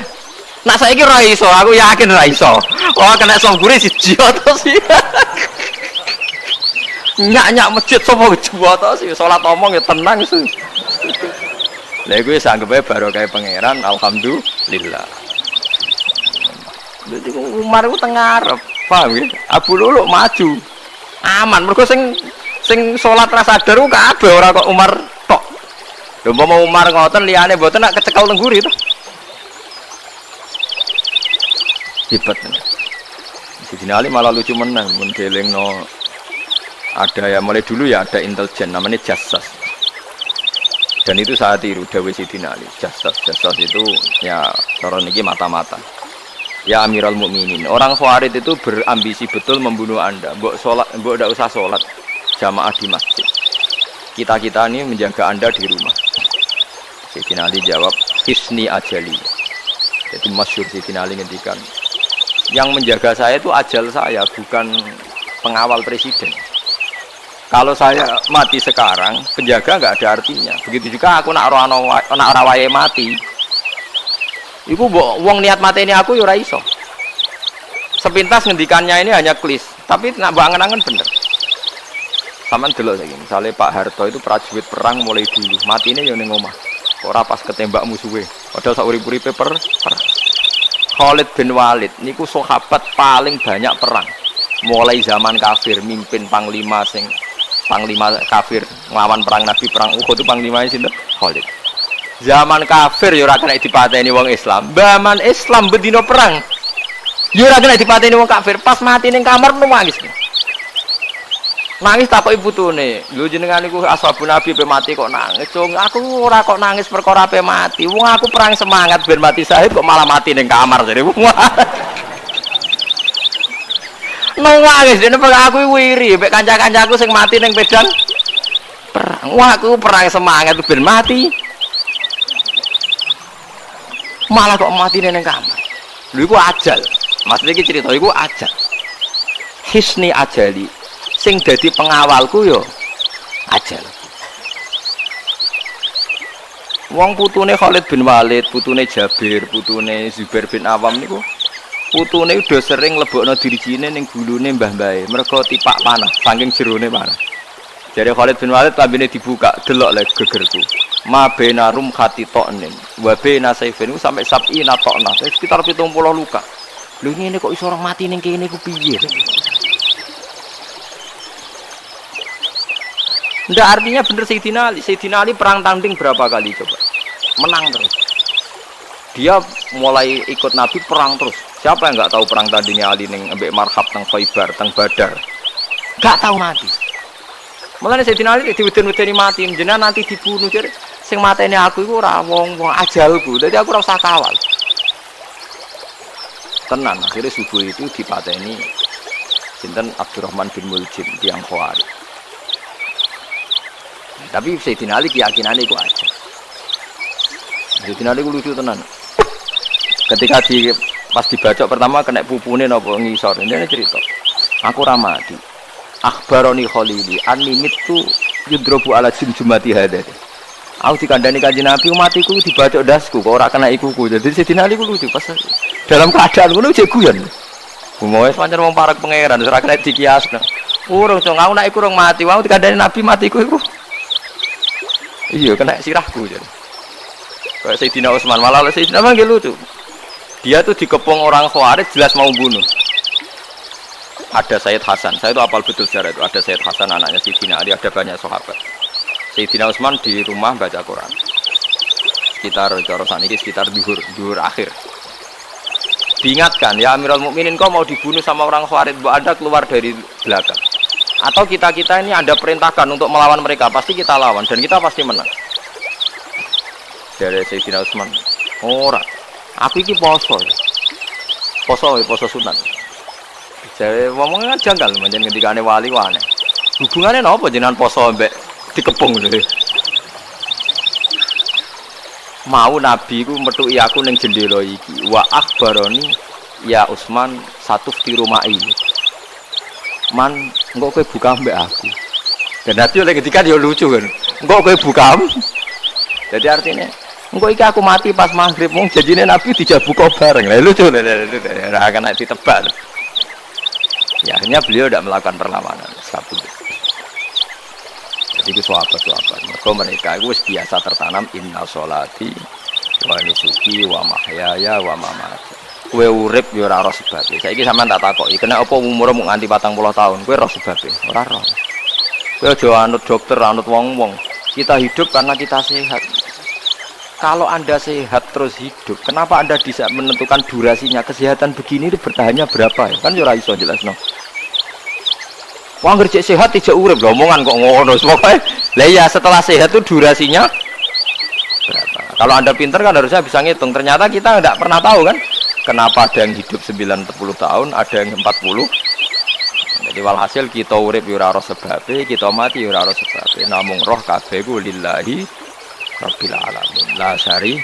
Nak saiki ra iso, aku yakin ra iso. Oh kena songgure siji to sih. Nyak-nyak masjid sapa kejuwa to sih salat omong ya tenang sih. Lha iku wis anggepe barokah pangeran alhamdulillah. Jadi Umar itu tengah Arab, paham ya? Abu Lulu maju, aman. Mereka sing sholat rasa daru kabeh ora kok Umar tok. Lho mau Umar ngoten liyane mboten nak kecekel tengguri to. Hebat. Sayyidina Ali malah lucu menang mun delingno ada ya mulai dulu ya ada intelijen namanya jassas. Dan itu saat tiru dawuh Sayyidina Ali. Jassas itu ya cara niki mata-mata. Ya Amirul Mukminin, orang Khawarij itu berambisi betul membunuh Anda. Mbok tidak usah sholat jamaah di masjid. Kita ini menjaga Anda di rumah. Sayyidina Ali jawab, Hisni ajali. Jadi masyhur Sayyidina Ali ngendikan, yang menjaga saya itu ajal saya, bukan pengawal presiden. Kalau saya mati sekarang, penjaga nggak ada artinya. Begitu juga aku nak ora wae mati. Iku wong niat mateni aku yo ora iso. Sepintas ngendikannya ini hanya klis, tapi nak angen-angen bener. Saman delok saiki, misale Pak Harto itu prajurit perang mulai dulu, matine yo ning omah. Ora pas ketembak musuhe, padahal sak urip-uripe perang. Khalid bin Walid niku sahabat paling banyak perang. Mulai zaman kafir mimpin panglima kafir nglawan perang Nabi perang Uhud itu panglimane sinten? Khalid. Zaman kafir ya ora kena dipateni wong Islam. Zaman Islam bedino perang. Ya ora kena dipateni wong kafir, pas mati ning kamar nangis. Nangis takoki putune. Lho jenengan niku ashabun nabi pe mati kok nangis. Cung, aku ora kok nangis perkara pe mati. Wong aku perang semangat ben mati syahid kok malah mati ning kamar jare. Nangis dene aku wiri mek kanca-kancaku sing mati ning medan perang. Wah, aku perang semangat ben mati. Malah kok mati ning kamar. Lho iku ajal. Maksudnya iki cerita iku ajal. Hisni ajali. Sing dadi pengawalku yo ajal. Wong putune Khalid bin Walid, putune Jabir, putune Zubair bin Awam niku putune udah sering lebokno dirijine ning gulune mbah-mbahe. Mergo tipak panah, saking jerone panah. Jare Khalid bin Walid lambene dibuka, delok lek gegerku. Ma bena rum khati to'nin wa bena saifin sampai sab'ina to'na. Sekitar 70 luka. Lho ngene kok iso orang mati ning kene ku piye? Ndak artinya bener Sayyidina Ali. Sayyidina Ali perang tanding berapa kali coba? Menang terus. Dia mulai ikut Nabi perang terus. Siapa yang nggak tahu perang tandingnya Ali ning ambek Marhab teng Khaibar, teng Badar? Nggak tahu mati. Mulane Sayyidina Ali diweden-wedeni mati, jenengan nanti dibunuh jare sing mateni aku iku ora wong-wong ajalku. Dadi aku ora usah kawal. Tenan akhirnya subuh itu dipateni sinten Abdurrahman bin Muljim tiyang Khawarij. Tapi Sayyidina Ali keyakinannya itu aja. Sayyidina Ali itu lucu tenan. Ketika pas dibacok pertama kena pupune napa ngisor. Ini cerita. Aku ramadi. Akhbaroni Khalili anni mitu yudrobu ala jumjumati hadad. Aku dikandani Kanjeng Nabi matiku dibacok dasku kok ora kena ikuku. Jadi Sayyidina Ali ku lucu pas dalam keadaan ngono jek guyon. Gumoe pancen wong parek pangeran ora kena dikiasno. Urung dong aku nek iku urung mati, wau dikandani Nabi matiku iku. Iya kena sirahku jadi. Kayak Sayyidina Utsman malah Sayyidina manggil lucu. Dia tuh dikepung orang Khawarij jelas mau bunuh. Ada Sayyid Hasan, saya itu apal betul sejarah itu. Ada Sayyid Hasan anaknya Sayyidina Ali, ada banyak sahabat. Sayyidina Utsman di rumah baca Quran. Sekitar corosan ini sekitar duhur akhir. Diingatkan ya Amirul Mukminin kau mau dibunuh sama orang Khawarij, Bu Anda keluar dari belakang. Atau kita ini ada perintahkan untuk melawan mereka, pasti kita lawan dan kita pasti menang. Dari Sayyidina Utsman, ora, aku iki poso sunat. Jadi ngomongnya janggal, macam ketika wali wane. Hubungannya apa jenengan poso mbek dikepung deh. Mau Nabi ku metuki aku ning jendela iki, wa akhbaroni ya Utsman satu di rumah ini. Man, engkau kowe buka mbak aku. Dan nanti oleh ketika dia lucu kan, engkau kowe buka. Jadi artinya, engkau iki aku mati pas maghrib, mung janjine Nabi dijak buka bareng. Lah lucu, ora akan ditebak. Ya akhirnya beliau tidak melakukan perlawanan. Satu. Jadi itu sahabat-sahabat. Mereka itu biasa tertanam inna sholati wa nusuki wa mahyaya wa mamati. Kowe urip ya ora roh sebabe. Saiki sampean tak takoki, kena apa umur mung nganti 40 tahun? Kowe roh sebabe? Ora roh. Kowe aja anut dokter, anut wong-wong. Kita hidup karena kita sehat. Kalau Anda sehat terus hidup, kenapa Anda bisa menentukan durasinya? Kesehatan begini bertahannya berapa ya? Kan ya ora iso jelasno. Wong ngerjek sehat tidak urip lho, omongan kok ngono. Pokoke lah ya setelah sehat itu durasinya berapa? Kalau Anda pintar kan harusnya bisa ngitung. Ternyata kita enggak pernah tahu kan? Kenapa ada yang hidup 90 tahun, ada yang 40. Jadi walhasil kita urip ora roh sebabe, kita mati ora roh sebabe. Namung roh kabeh ku lillahi rabbil alamin. La syari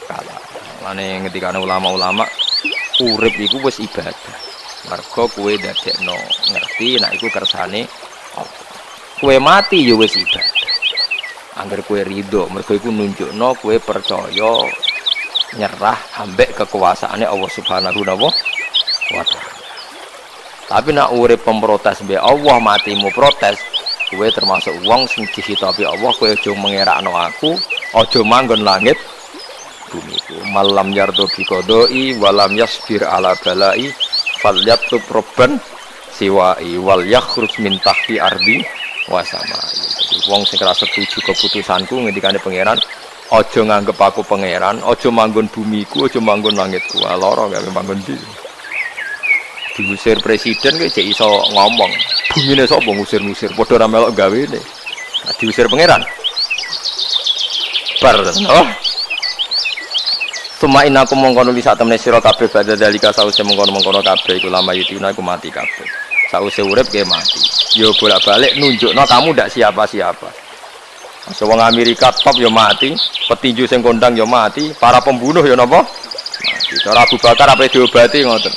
kala. Mane ngendikane ulama-ulama urip iku wis ibadah. Mergo kowe dadekno ngerti nek iku kersane apa. Kowe mati ya wis ibadah. Angger kowe ridho, mergo iku nunjukno kowe percaya nyerah ambek kekuasaannya Allah Subhanahu wa ta'ala. Tapi nak urip pemprotes be Allah matimu protes, kowe termasuk wong sing dihitabi Allah, kowe aja mengerakno aku, aja manggon langit bumiku. Malam yardo bi qodoi walam yasbir ala balai falyatub robban siwai wal yakhruj min tahti ardi wa samai. Jadi wong sing ora setuju keputusanku ngendikane pangeran, aja nganggep aku pangeran, aja manggon bumiku, aja manggon langitku. Lara gawe manggon ndi. Diusir presiden kok jek iso ngomong. Bumine sapa ngusir-ngusir padha ra melok gawene. Nah, diusir pangeran. Bar. Oh. Suma inaku mongkono li sak temene sira kabeh badha dalika sause mongkono-mongkono kabeh iku lama yutina iku mati kabeh. Sause urip ge mati. Yo bolak-balik nunjukno kamu ndak siapa-siapa. Wong Amerika top yo mati, petinju sing kondang yo mati, para pembunuh yo napa? Mati. Cara Abu Bakar ape diobati ngoten.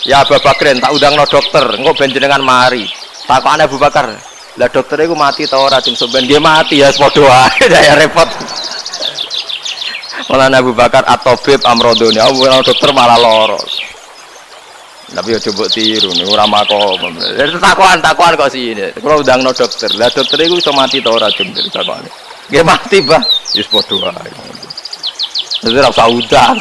Ya Abu Bakar tak undangno dokter, engko ben jenengan mari. Takokane Abu Bakar, lah dokter iku mati ta ora sing sampean nggih mati ya padha wae ya repot. Malah Abu Bakar at-tabib amrodone, dokter malah loro. Tapi yo coba tiru nih ora makom. Takokan kok sini. Kalau undangno dokter. Lah dokter iku iso mati ta ora dokter takokane. Nggih mati, Bah. Wis padha wae. Dadi ora usah undang.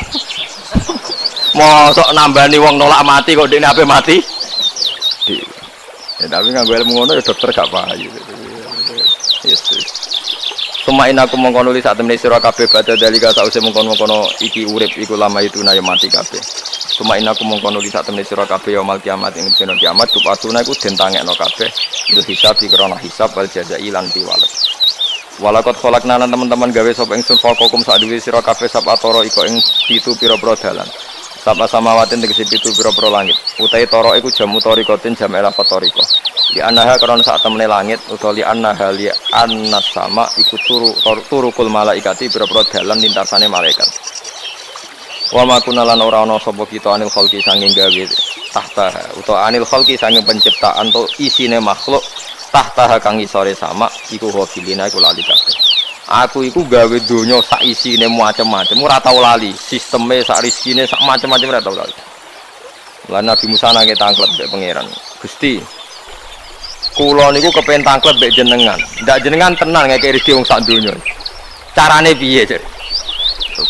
Mosok nambani wong nolak mati kok dekne ape mati? Ya tapi nganggo ilmu ngono ya dokter gak payu. Yes. Sumain aku mengkono li sak temene sira kabeh badhe dalika sause mengkono-mengkono iki urip iku lama itu na ya mati kabeh. Sumain aku mengkono li sak temene sira kabeh ya mal kiamat ing dina kiamat tupatuna iku den tangekno kabeh itu hisab krana hisab wal jazai lan piwales. Walakot kholakna teman-teman gawe sapa ingsun fakokum sak duwe sira kabeh sab atoro iko ing pitu pira-pira dalan. Sapa samawatin tegese pitu pira-pira langit. Utahe toro iku jamu torikotin jam era toriko. Li anaha krana sak temene langit utawa li anaha li annas sama iku turukul malaikati pira-pira dalan lintasane malaikat. Wa ma kunalan ora ana sapa kita anil khalqi sanging gawe tahta utawa anil khalqi sanging penciptaan to isine makhluk tahta kang isore sama iku hafilina iku lali kabeh. Aku iku gawe donya sak isine macam-macam ora tau lali, sisteme sak rezekine sak macam-macam ora tau lali. Lan Nabi Musa nake tangklet mbek pangeran. Gusti, kula niku kepen tangklet mbek jenengan. Ndak jenengan tenan ngeke rezeki wong sak donya. Carane piye, Cek?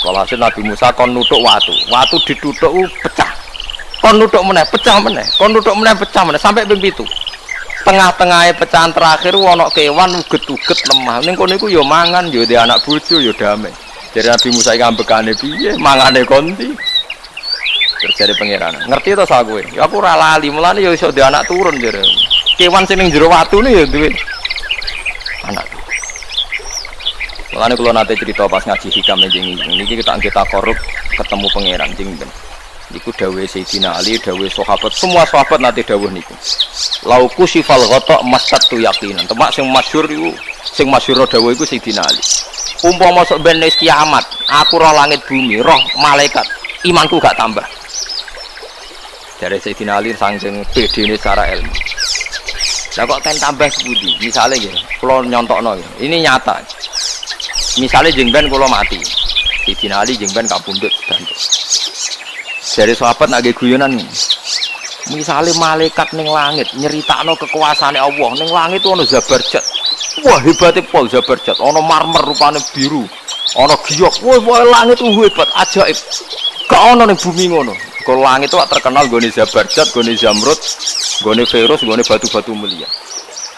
Kalau Nabi Musa kon nuthuk watu. Watu dituthuk pecah. Kon nuthuk meneh, pecah meneh. Kon nuthuk meneh, pecah meneh sampai ping 7. Tengah-tengahe pecahan terakhir ana kewan uget-uget lemah. Ning kono iku ya mangan, ya di anak bojo ya damai. Jadi Nabi Musa iki ambekane piye? Mangane konti. Terjadi pangeran. Ngerti to sak kowe? Ya aku ora lali, mulane ya iso di anak turun jare. Kewan sing ning jero watune ya duwe anak. Mulane kula nate cerita pas ngaji hikam njing niki kita korup ketemu pangeran jing ben. Iku dawuhe Sayyidina Ali, dawuhe sahabat, semua sahabat nate dawuh niku. Lauku sifal ghata masatu yaqinan. Temak sing masyhur iku, sing masyhur dawuh iku Sayyidina Ali. Umpama sok ben wis kiamat, aku roh langit bumi, roh malaikat, imanku gak tambah. Dari Sayyidina Ali saking bedene secara ilmu. Lah kok ten tambah sepundi? Misale nggih, kula nyontokno nggih. Ini nyata. Misale jeng ben kula mati. Sayyidina Ali jeng ben kapundhut bantu. Dari sahabat nggih guyonan. Misale malaikat ning langit nyeritakno kekuasaane Allah, ning langit ono Zabarjat. Wah, hebate pol Zabarjat, ono marmer rupane biru, ono giok. Wah, langit hebat, ajaib. Gak ono ning bumi ngono. Kalau langit itu terkenal gone Zabarjat, gone Zamrud, gone Virus, gone batu-batu mulia.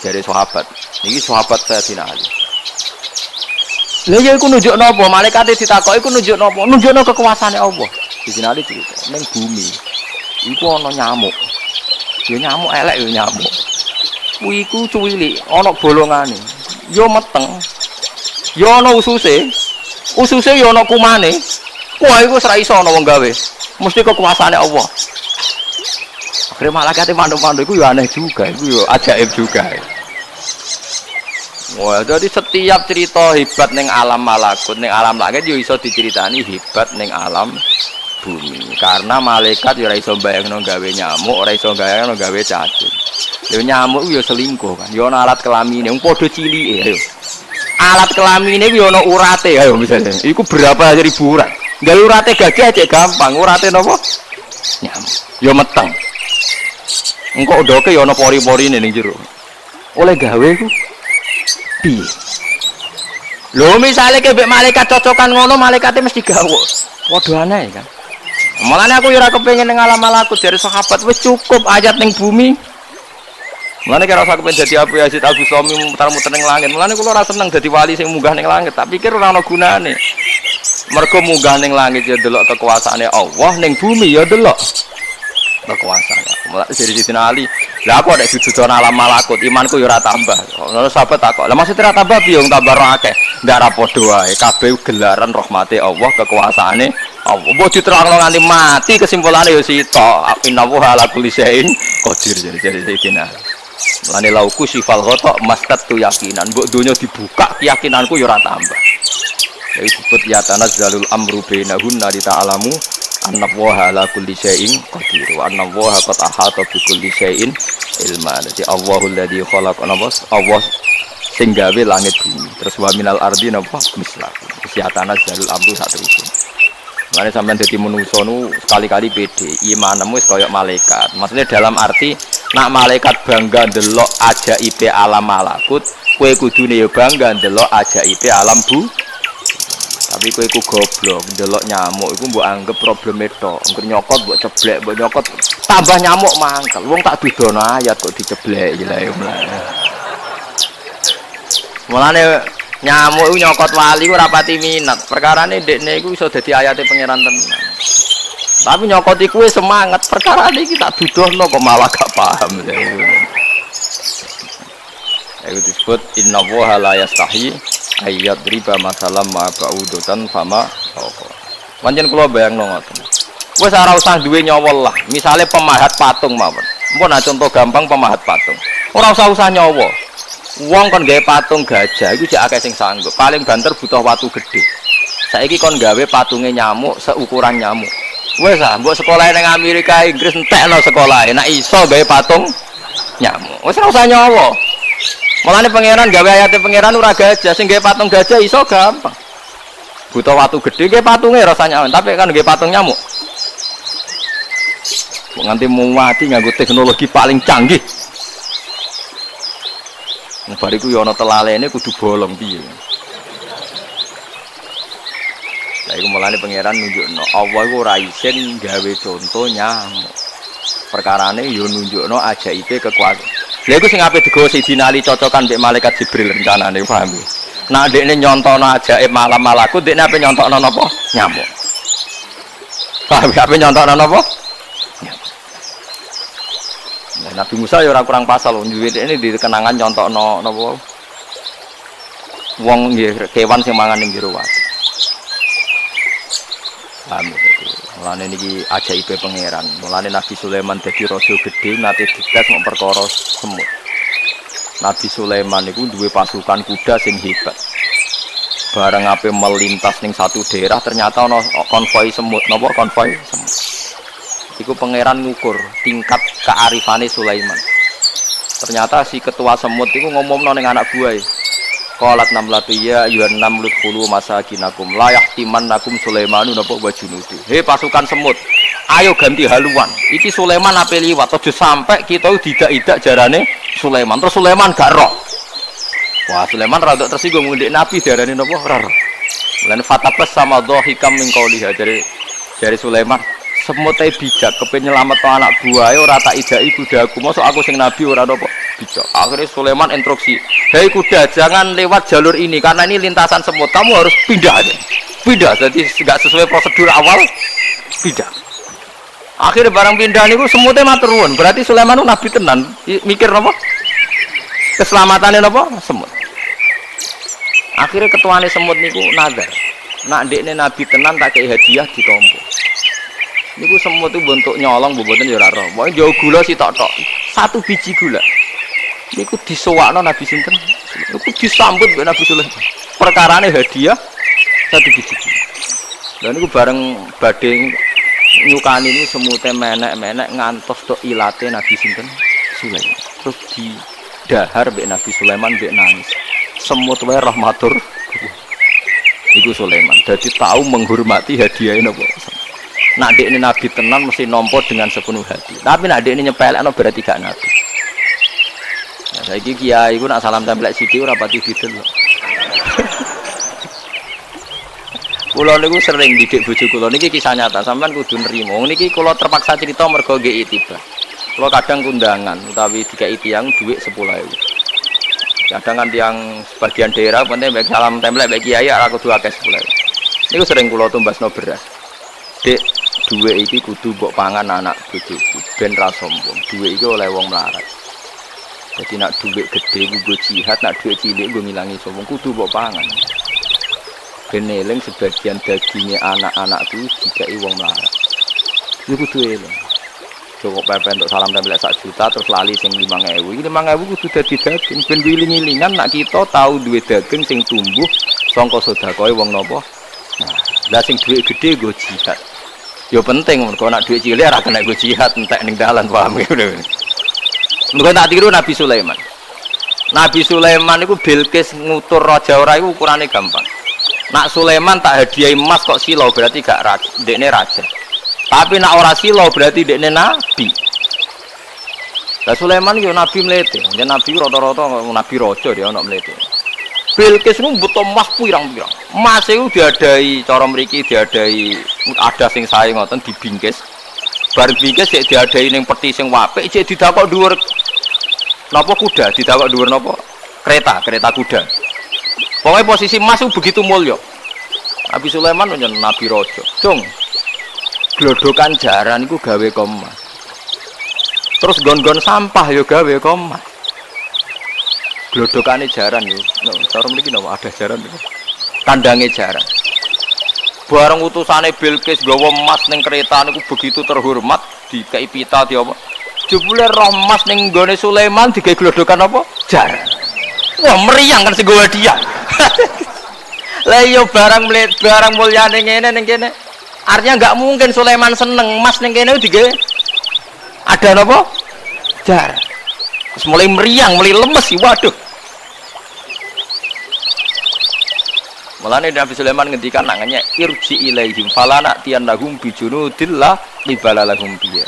Dari sahabat. Niki sahabat Sayyidina Ali. Lha ya iku nunjukno apa? Malaikate ditakoki iku nunjukno apa? Nunjukno kekuasaane Allah. Sayyidina Ali cerita, ning bumi iku ana nyamuk. Ya nyamuk elek ya nyamuk. Kuwi iku cuwilik, ana bolongane. Ya meteng. Ya ana ususe. Ususe ya ana kumane. Wah iku ora iso ana wong gawe. Mesti kekuasaane Allah. Akhire malaikate mandu-mandu iku ya aneh juga, iku ya ajaib juga. Wah, jadi setiap cerita hebat ning alam malakut, ning alam langit yo iso diceritani hebat ning alam bumi. Karena malaikat ya ora iso bayangno gawe nyamuk, ora iso bayangno gawe cacing. Lho nyamuk yo selingkuh kan. Yo ana alat kelamine, wong padha cilike ayo. Alat kelamine ku yo ana urate ayo misalnya. Iku berapa ribu urat. Gawe urate gagah cek gampang, urate napa? Nyamuk. Yo meteng. Engko ndoke yo ana pori-porine ning jero. Oleh gawe ku piye? Lho misale kebek malaikat cocokan ngono, malaikate mesti gawe. Padha aneh kan. Mulane aku ora kepengin ning alam malakut dari sahabat wis cukup ayat ning bumi. Mulane kira usah kepen dadi Abu Yazid Al-Bustami muter-muter ning langit. Mulane kula ora seneng dadi wali sing munggah ning langit, tak pikir ora ana gunane. Mergo munggah ning langit ya delok kekuasaane Allah, ning bumi ya delok kekuasaan. Mulai dari Sidina Ali, lah aku ada didudono alam malakut, imanku yo ora tambah. Ono sahabat takok, lah maksudnya ora tambah piye wong tambah ora akeh. Ndak ra padha wae, kabeh gelaran rahmate Allah, kekuasaane Allah. Mbok diterangno nganti mati kesimpulane yo sito. Innahu ala kulli syai'in qadir jadi Sidina Ali. Mulane lauku sifal ghata mastatu yakinan, mbok donya dibuka keyakinanku yo ora tambah. Jadi disebut ya tanazzalul amru bainahunna li ta'lamu anna Allaha ala kulli syai'in qadir wa anna Allaha qad ahata bi kulli syai'in ilma. Jadi Allahul ladzi khalaqa Allah sing gawe langit bumi. Terus wa minal ardi napa mislah. Ya tanazzalul amru sak terus. Mane sampean dadi manungsa nu sekali-kali pede, imanmu wis kaya malaikat. Maksudnya dalam arti nak malaikat bangga ndelok ajaibe alam malakut, kowe kudune ya bangga ndelok ajaibe alam bu. Tapi kowe iku goblok, ndelok nyamuk iku mbok anggap probleme tok. Engger nyokot mbok ceblek, mbok nyokot tambah nyamuk mangkel. Wong tak dudono ayat kok diceblek iki lha. Mulane nyamuk iku nyokot wali ora pati minat. Perkarane ndekne iku iso dadi ayate pangeran tenan. Tapi nyokot iku wis semangat, perkarane iki tak dudono kok malah gak paham. Itu disebut inna woha la yastahi ayat riba masalam ma ba'udotan fama soko. Pancen kula bayangno ngoten. Wis ora usah duwe nyawa lah. Misale pemahat patung mawon. Mpun contoh gampang pemahat patung. Ora usah nyawa. Wong kon gawe patung gajah iku jek akeh sing sanggup. Paling banter butuh watu gede. Saiki kon gawe patunge nyamuk seukuran nyamuk. Wis ah, mbok sekolah ning Amerika Inggris entekno sekolah. Nek iso gawe patung nyamuk. Wis ora usah nyawa. Mulane pangeran gawe ayate pangeran ora gajah, sing gawe patung gajah iso gampang. Butuh watu gede gawe patunge rasanya, tapi kan gawe patung nyamuk. Nganti mati nganggo teknologi paling canggih. Nek bariku yo ana telalene kudu bolong piye. Lah iku mulane pangeran nunjukno Allah iku ora isin gawe conto nyamuk. Perkarane yo nunjukno ajaibe kekuasaan. Lha iku sing ape digawa Sidina Ali cocokan mbek malaikat Jibril rencanane paham ya. Nah dekne nyontono ajaib malam malakut, dekne ape nyontokno napa? Nyamuk. Paham ya ape nyontokno napa? Nyamuk. Nah, Nabi Musa ya ora kurang pasal duwe dekne di kenangan nyontokno napa? Wong nggih kewan sing mangan ning jero watu. Paham ya. Mulane niki ajaibe pangeran. Mulane Nabi Sulaiman dadi raja gedhe nate dites mok perkara semut. Nabi Sulaiman niku duwe pasukan kuda sing hebat. Bareng ape melintas ning satu daerah ternyata ana konvoi semut. Napa konvoi semut? Iku pangeran ngukur tingkat kearifane Sulaiman. Ternyata si ketua semut iku ngomongno ning anak buahe. Qalat namlatu ya ayuhan namlut khulu masakinakum la yahtimannakum Sulaimanu napa wajunudu. He pasukan semut, ayo ganti haluan. Iki Sulaiman ape liwat aja sampai kita tidak jarane Sulaiman. Terus Sulaiman gak roh. Wah, Sulaiman rada tersinggung ngendek Nabi diarani napa ora roh. Lan fatabas sama dhahikam min qauliha dari Sulaiman. Semut ae bijak kepen nyelametno anak buahe ora tak idaki kudaku. Mosok aku sing nabi ora napa bijak. Akhirnya Sulaiman instruksi, "Hei kuda, jangan lewat jalur ini karena ini lintasan semut. Kamu harus pindah aja." Pindah, jadi enggak sesuai prosedur awal, pindah. Akhirnya barang pindah niku semutnya matur nuwun. Berarti Sulaiman itu nabi tenan. Mikir napa? Keselamatannya napa? Semut. Akhirnya ketuane semut niku nazar. Nak ndekne nabi tenan tak kei hadiah ditampa. Niku semut itu bentuk nyolong mboten ya ora roh. Pokoke jauh gula sitok-tok. Satu biji gula. Niku disowakno Nabi sinten? Niku disambut mbek Nabi Sulaiman. Perkarane hadiah satu biji gula. Lah niku bareng badhe nyukani niku semute menek-menek ngantos tok ilate Nabi sinten? Sulaiman. Terus didahar mbek Nabi Sulaiman mbek nangis. Semut wae rahmatur. Iku Sulaiman. Dadi tahu menghormati hadiah napa. Nak dekne nabi tenan mesti nampa dengan sepenuh hati. Tapi nak dekne nyepelekno berarti gak nabi. Nah, saiki kiai iku nak salam tempel sithik ora pati didelok. Kula niku sering didik bojo kula niki kisah nyata, sampean kudu nrimo. Niki kula terpaksa cerita mergo nggih itiba. Kula kadang kundangan utawi dikai tiyang dhuwit 10.000. Kadang kan tiyang sebagian daerah penting baik salam tempel baik kiai ora kudu akeh 10.000. Niku sering kula tumbasno beras. Dek, duwe iki kudu mbok pangan anak bojoku. ben ra sombong. Dhuwit iki oleh wong melarat. Jadi nak dhuwit gede nggo jihad, nak dhuwit cilik nggo ngilangi sombong kudu mbok pangan. Ben eling sebagian dagingnya anak-anakku dikai wong melarat. Iku kudu eling. Kok pepen untuk salam tempel 1 juta terus lali sing 5.000. Iki 5.000 kudu dadi daging ben wiling-wilingan nak kita tahu duwe daging sing tumbuh sangka sedekahe wong napa. Nah, lah sing dhuwit gede nggo jihad. Ya penting mergo nak dhuwit cilik ora kena nggo jihad entek ning dalan paham ngono. Mergo tak tiru Nabi Sulaiman. Nabi Sulaiman iku Bilqis ngutur raja ora iku ukurane gampang. Nak Sulaiman tak hadiahi emas kok silau berarti gak raja, dekne raja. Tapi nak ora silau berarti dekne nabi. Lah Sulaiman yo nabi mlete, yen nabi rata-rata nabi raja dia ana mlete. Bilqis nu butuh emas pirang-pirang. Emas iku diadai cara mriki diadai ada sing sae ngoten dibingkis. Bar bingkis sik diadai ning peti sing apik sik didakok dhuwur napa kuda, didakok dhuwur napa? Kereta kuda. Pokoknya posisi emas itu begitu mulia. Nabi Sulaiman menjadi Nabi Raja. Dong, glodokan jaran itu gawe emas. Terus gon-gon sampah yo gawe emas. Glodokane jaran yo. Cara mriki napa ada jaran itu. Kandange jaran. Bareng utusane Bilqis gawa emas ning kereta niku begitu terhormat, dikai pita di apa. Jebule roh emas ning nggone Sulaiman digawe glodokan apa? Jaran. Wah, meriang kan sing gawe dia. Lah yo barang mulyane ngene ning kene. Artinya enggak mungkin Sulaiman seneng emas ning kene digawe ada napa? Jaran. Terus mulai meriang, mulai lemes sih, waduh. Mulane Nabi Sulaiman ngendikan nangane irji ilaihim falana tiyanahum bijunudillah libalalahum biya.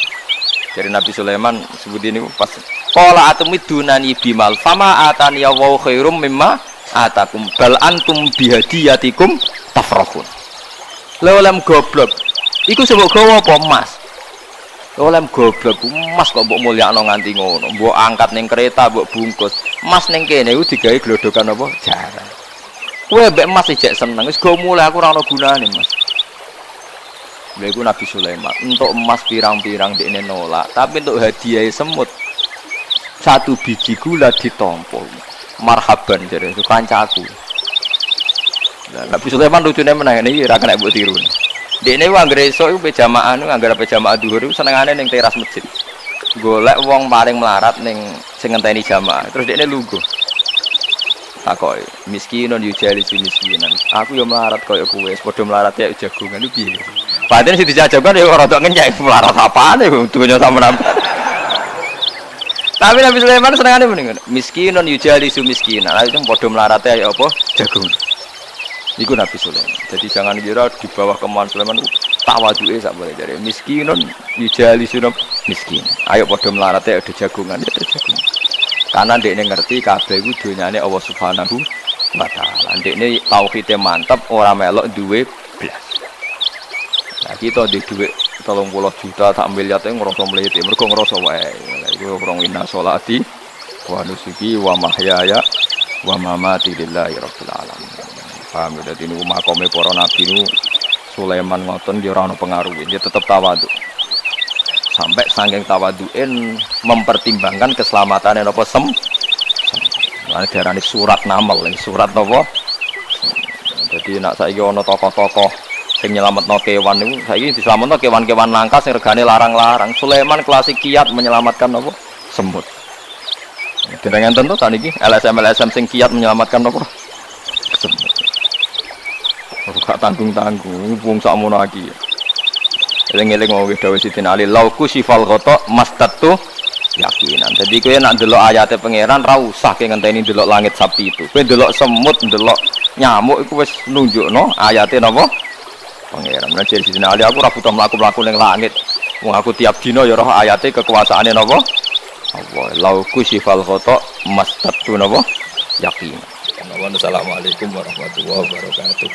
Dari Nabi Sulaiman sebut ini pas qala atumidunani bimal fama atani ya wa khairum mimma atakum bal antum bihadiyatikum tafrahun. Lelem goblok. Iku sebab gawa apa emas? Lelem goblok emas kok mbok mulyakno nganti ngono. Mbok angkat ning kereta, mbok bungkus. Emas ning kene iku digawe glodokan apa? Jaran. Kowe mbek emas ijek seneng, wis go mulai aku ora ono gunane, Mas. Lha iku Nabi Sulaiman, entuk emas pirang-pirang dekne nolak, tapi untuk hadiah semut. 1 biji gula ditampa. Marhaban jare kancaku. Lah Nabi Sulaiman lucune meneh iki ora kena mbok tiru. Dekne ku anggere esuk iku pejamaah nu anggere pejamaah zuhur iku senengane ning teras masjid. Golek wong paling melarat ning sing ngenteni jamaah, terus dekne lungguh. Takoki miskinun yujali miskinan. Aku yo melarat koyo kowe, padha melarat ya jagongan iki piye. Padahal sing dijajakan yo ora tok ngenyek melarat apane dunya sampean. Tapi Nabi Sulaiman senengane mendingan miskinun yujali miskinan. Lah itu padha melarat ya apa jagung. Iku Nabi Sulaiman. Jadi jangan kira di bawah kemauan Sulaiman tawaduke sak boleh jare miskinun yujali miskin. Ayo padha melarat ya ada jagongan ya jagung. Karena dekne ngerti kabeh iku donyane Allah Subhanahu wa taala. Dekne tauhide mantep ora melok duwe blas. Lah kita di dhuwit 30 juta tak miliar teh ngrasa mlete. Mergo ngrasa wae. Lah iku orang inna sholati wa nusuki wa mahyaya wa mamati lillahi rabbil alamin. Paham ya dadi niku makome para nabi niku Sulaiman ngoten dia ora ono pengaruhe, dia tetep tawadhu. Sampai saking tawaduin mempertimbangkan keselamatan apa Lan diarani surat namel, surat napa? Jadi nak saiki ana tokoh-tokoh sing nyelametno kewan niku saiki diselametno kewan-kewan langka sing regane larang-larang. Sulaiman klasik kiat menyelamatkan apa? Semut. Dengan tentu tadi iki LSM sing kiat menyelamatkan apa? Semut. Ora tanggung-tanggung wong sakmono iki. Eling-eling mau dawuh Sidin Ali lauku sifal ghata mastatu yakinan. Jadi kowe nak ndelok ayate pangeran ra usah ke ngenteni ndelok langit sapi itu. Kowe ndelok semut, ndelok nyamuk iku wis nunjukno ayate napa? Pangeran. Nah jadi Sidin Ali aku ora butuh mlaku-mlaku ning langit. Wong aku tiap dina ya roh ayate kekuasaane napa? Allah. Lauku sifal ghata mastatu napa? Yakinan. Assalamualaikum warahmatullahi wabarakatuh.